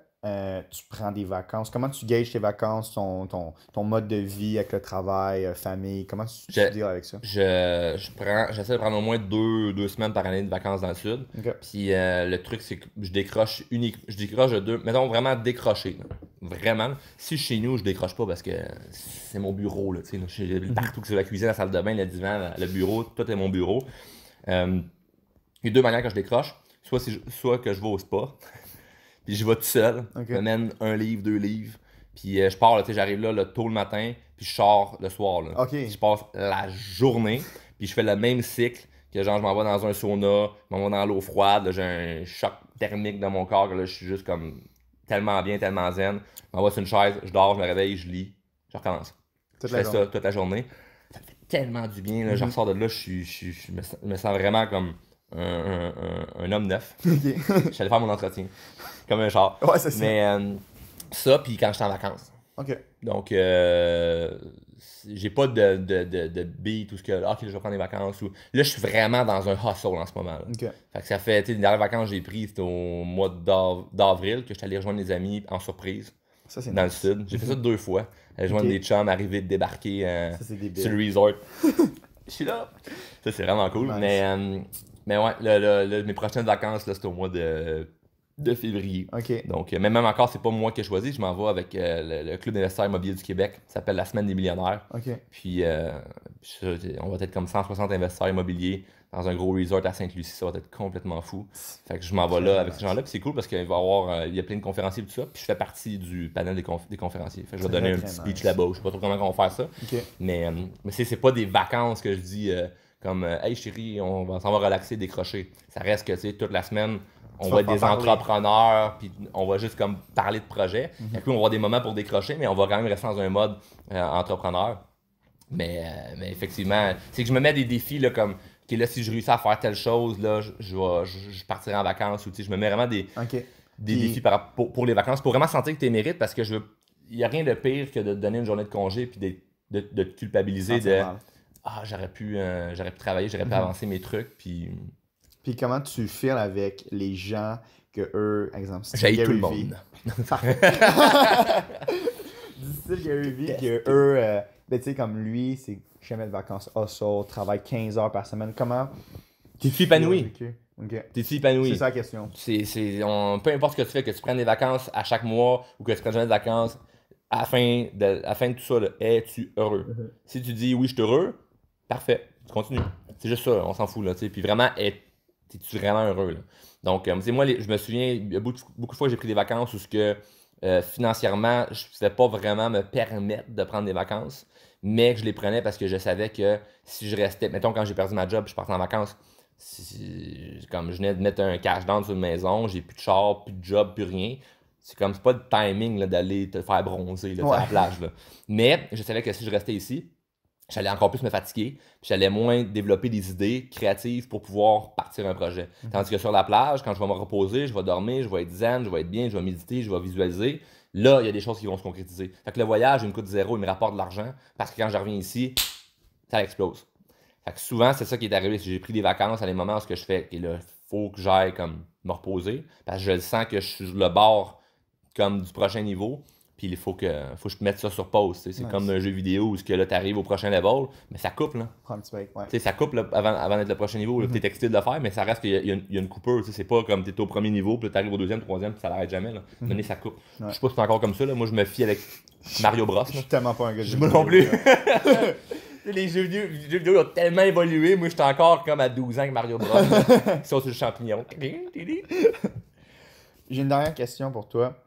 tu prends des vacances? Comment tu gages tes vacances, ton mode de vie avec le travail, famille? Comment tu deals avec ça? J'essaie de prendre au moins 2 semaines par année de vacances dans le sud. Ok. Puis le truc, c'est que je décroche de 2. Mettons vraiment décrocher. Là. Vraiment. Si je suis chez nous, je décroche pas parce que c'est mon bureau. Là, tu sais, là. Je suis partout, que c'est la cuisine, la salle de bain, le divan, le bureau, tout est mon bureau. Il y a 2 manières que je décroche. Soit que je vais au spa. Puis je vais tout seul, Ok. je me mène 1 livre, 2 livres, puis je pars, là, tu sais, j'arrive là tôt le matin, puis je sors le soir. Là. Ok. Puis je passe la journée, puis je fais le même cycle, que genre je m'en vais dans un sauna, je m'en vais dans l'eau froide, là, j'ai un choc thermique dans mon corps, que là je suis juste comme tellement bien, tellement zen. Je m'en vais sur une chaise, je dors, je me réveille, je lis, je recommence. Toute Je la fais journée. ça toute la journée. Ça me fait tellement du bien, là. Je ressors de là, je me sens vraiment comme un homme neuf. Ok. Je suis allé faire mon entretien, comme un char. Ouais, c'est ça. Mais ça, puis quand je suis en vacances. Ok. Donc, j'ai pas de beat ou ce que, ok, je vais prendre des vacances. Ou... Là, je suis vraiment dans un hustle en ce moment. Là. Ok. Fait que ça fait, tu sais, les dernières vacances que j'ai prises, c'était au mois d'avril que je suis allé rejoindre des amis en surprise Ça, c'est dans le nice. sud. J'ai fait ça 2 fois. Aller rejoindre Ok. des chums, arriver, débarquer Ça, c'est débile. sur le resort. Je suis là. Ça, c'est vraiment cool. Nice. Mais ouais, mes prochaines vacances, là, c'est au mois de février. Ok. Donc, même encore, c'est pas moi qui ai choisi. Je m'en vais avec le Club d'investisseurs immobiliers du Québec. Ça s'appelle la Semaine des millionnaires. Ok. Puis, on va être comme 160 investisseurs immobiliers dans un gros resort à Sainte-Lucie. Ça va être complètement fou. Fait que je m'en vais là avec ces gens-là. Puis c'est cool parce qu'il va y avoir, il y a plein de conférenciers et tout ça. Puis je fais partie du panel des conférenciers. Fait que je vais C'est donner un très petit nice. speech là-bas. Je sais pas trop comment on va faire ça. Ok. Mais c'est pas des vacances que je dis comme hey chérie, on va s'en va relaxer, décrocher. Ça reste que tu sais, toute la semaine, on Tu va vas être pas des parler. entrepreneurs, puis on va juste comme parler de projets. Et puis on va avoir des moments pour décrocher, mais on va quand même rester dans un mode entrepreneur. Mais effectivement, c'est que je me mets des défis là, comme ok, là, si je réussis à faire telle chose, là, je partirai en vacances. Ou, tu sais, je me mets vraiment des Ok. défis pour les vacances, pour vraiment sentir que tu mérites, parce que il n'y a rien de pire que de te donner une journée de congé puis de te culpabiliser Sentir de mal. ah, j'aurais pu travailler, j'aurais pu avancer mes trucs, puis Puis comment tu files avec les gens que eux, exemple, si j'haïs tout le Gary Vee- monde. Du style Gary Vee, que eux, ben, tu sais, comme lui, c'est jamais de vacances, hustle, travaille 15 heures par semaine. Comment T'es-tu épanoui? avec eux? Ok. T'es-tu épanoui? C'est ça la question. Peu importe ce que tu fais, que tu prennes des vacances à chaque mois ou que tu prennes jamais de vacances, à la fin de tout ça, là, es-tu heureux? Si tu dis oui, je suis heureux, parfait, tu continues. C'est juste ça, on s'en fout. Là, tu sais. Puis vraiment, es-tu vraiment heureux? Là? Donc, tu sais, moi, je me souviens, il y a beaucoup de fois que j'ai pris des vacances où ce que, financièrement, je ne pouvais pas vraiment me permettre de prendre des vacances, mais que je les prenais parce que je savais que si je restais, mettons quand j'ai perdu ma job, je partais en vacances, comme je venais de mettre un cash down sur une maison, j'ai plus de char, plus de job, plus rien. C'est comme, c'est pas le timing là, d'aller te faire bronzer là, Ouais. à la plage. Là. Mais je savais que si je restais ici, j'allais encore plus me fatiguer, puis j'allais moins développer des idées créatives pour pouvoir partir un projet. Tandis que sur la plage, quand je vais me reposer, je vais dormir, je vais être zen, je vais être bien, je vais méditer, je vais visualiser, là, il y a des choses qui vont se concrétiser. Fait que le voyage, il me coûte zéro, il me rapporte de l'argent, parce que quand je reviens ici, ça explose. Fait que souvent, c'est ça qui est arrivé. J'ai pris des vacances à des moments où ce que je fais, et là, faut que j'aille comme me reposer, parce que je le sens que je suis sur le bord comme du prochain niveau. Puis il faut que je mette ça sur pause. C'est comme un jeu vidéo où que là, tu arrives au prochain level, mais ça coupe. Là. Prends un petit break, ouais. Ça coupe là, avant d'être le prochain niveau. Tu es excité de le faire, mais ça reste qu'il y a une coupure. C'est pas comme tu es au premier niveau, puis tu arrives au deuxième, troisième, puis ça n'arrête jamais. Là. Donné, ça coupe. Ouais. Je sais pas si c'est encore comme ça. Là. Moi, je me fie avec Mario Bros. Je suis tellement pas un gars de jeu Moi non plus. Les jeux vidéo ont tellement évolué. Moi, j'étais encore comme à 12 ans avec Mario Bros. Qui sont sur le champignon. J'ai une dernière question pour toi.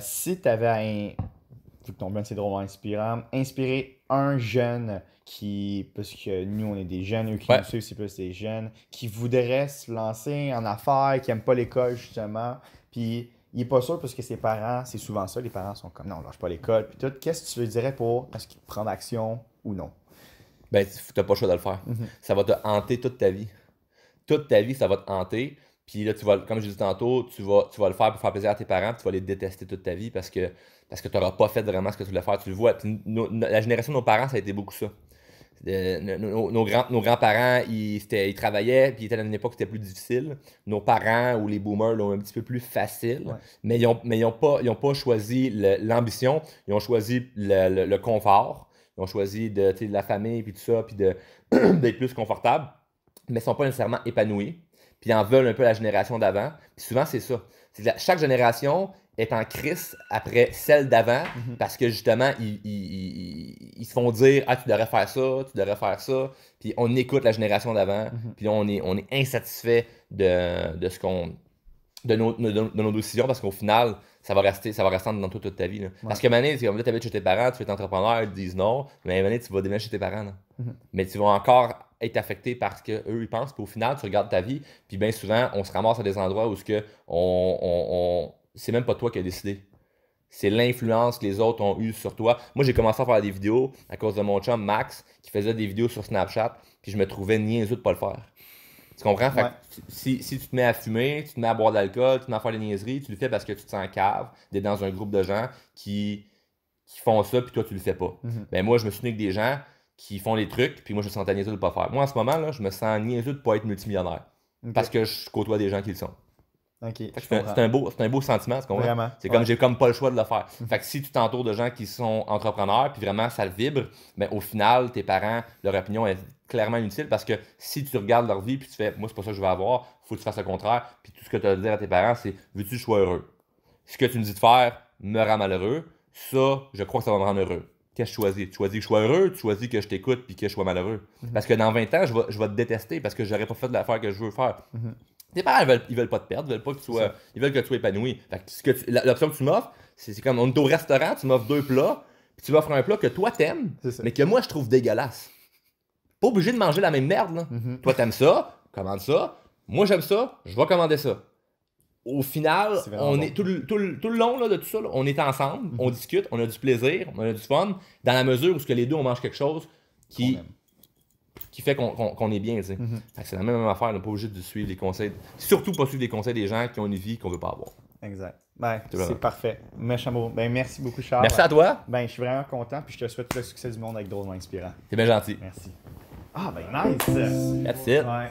Si tu avais vu que ton blog c'est drôlement inspirant, inspirer un jeune parce que nous on est des jeunes, eux qui nous suivent c'est plus des jeunes, qui voudraient se lancer en affaires, qui n'aiment pas l'école justement, puis il est pas sûr parce que ses parents, c'est souvent ça, les parents sont comme non, lâche pas l'école, puis tout. Qu'est-ce que tu lui dirais pour est-ce qu'il prend action ou non? Ben, t'as pas le choix de le faire. Ça va te hanter toute ta vie. Toute ta vie, ça va te hanter. Puis là, comme je disais tantôt, tu vas le faire pour faire plaisir à tes parents, puis tu vas les détester toute ta vie parce que tu n'auras pas fait vraiment ce que tu voulais faire. Tu le vois. La génération de nos parents, ça a été beaucoup ça. Nos grands-parents, ils travaillaient, puis ils étaient dans une époque où c'était plus difficile. Nos parents ou les boomers l'ont un petit peu plus facile, mais ils n'ont pas choisi l'ambition, ils ont choisi le confort, ils ont choisi de la famille, puis tout ça, puis d'être plus confortable, mais ils ne sont pas nécessairement épanouis. Puis ils en veulent un peu la génération d'avant. Puis souvent, c'est ça. Chaque génération est en crise après celle d'avant parce que justement, ils se font dire « Ah, tu devrais faire ça, tu devrais faire ça. » Puis on écoute la génération d'avant. Puis on est insatisfait de nos décisions parce qu'au final, ça va rester dans toute ta vie. Là. Parce que maintenant, c'est comme là, tu habites chez tes parents, tu es entrepreneur, ils te disent non, mais maintenant, tu vas déménager chez tes parents. Là. Mais tu vas encore être affecté par ce qu'eux ils pensent, puis au final, tu regardes ta vie, puis bien souvent, on se ramasse à des endroits où c'est même pas toi qui as décidé. C'est l'influence que les autres ont eue sur toi. Moi, j'ai commencé à faire des vidéos à cause de mon chum Max, qui faisait des vidéos sur Snapchat, puis je me trouvais niaiseux de pas le faire. Tu comprends? Fait que si tu te mets à fumer, tu te mets à boire de l'alcool, tu te mets à faire des niaiseries, tu le fais parce que tu te sens cave, d'être dans un groupe de gens qui font ça, puis toi, tu le fais pas. Ben moi, je me suis tenu avec des gens qui font les trucs, puis moi, je me sens niaiseux de le pas faire. Moi, en ce moment, là, je me sens niaiseux de pas être multimillionnaire. Parce que je côtoie des gens qui le sont. C'est un beau sentiment, tu comprends? Vraiment. C'est comme j'ai comme pas le choix de le faire. Fait que si tu t'entoures de gens qui sont entrepreneurs, puis vraiment ça le vibre, ben au final, tes parents, leur opinion est clairement inutile parce que si tu regardes leur vie puis tu fais moi c'est pas ça que je veux avoir, faut que tu fasses le contraire, puis tout ce que tu as à dire à tes parents, c'est veux-tu que je sois heureux? Ce que tu me dis de faire me rend malheureux, ça, je crois que ça va me rendre heureux. Qu'est-ce que tu choisis? Tu choisis que je sois heureux, tu choisis que je t'écoute puis que je sois malheureux. Parce que dans 20 ans, je vais te détester parce que j'aurais pas fait de l'affaire que je veux faire. Tes parents, ils veulent pas te perdre, ils veulent que tu sois épanoui. Fait que l'option que tu m'offres, c'est comme on est au restaurant, tu m'offres 2 plats, puis tu m'offres un plat que toi t'aimes, mais que moi je trouve dégueulasse. Pas obligé de manger la même merde, là. Toi t'aimes ça, commande ça. Moi j'aime ça, je vais commander ça. Au final, est tout le long là, de tout ça, là, on est ensemble, on discute, on a du plaisir, on a du fun, dans la mesure où ce que les deux on mange quelque chose qui fait qu'on est bien, tu sais. C'est la même affaire, on n'est pas obligé de suivre les conseils. Surtout pas suivre les conseils des gens qui ont une vie qu'on veut pas avoir. Exact. Ben, c'est parfait. Méchant beau. Ben, merci beaucoup, Charles. Merci à toi. Ben, je suis vraiment content, puis je te souhaite le succès du monde avec Drôlement Inspirant. T'es bien gentil. Merci. Ah, ben, nice! That's it. Ouais.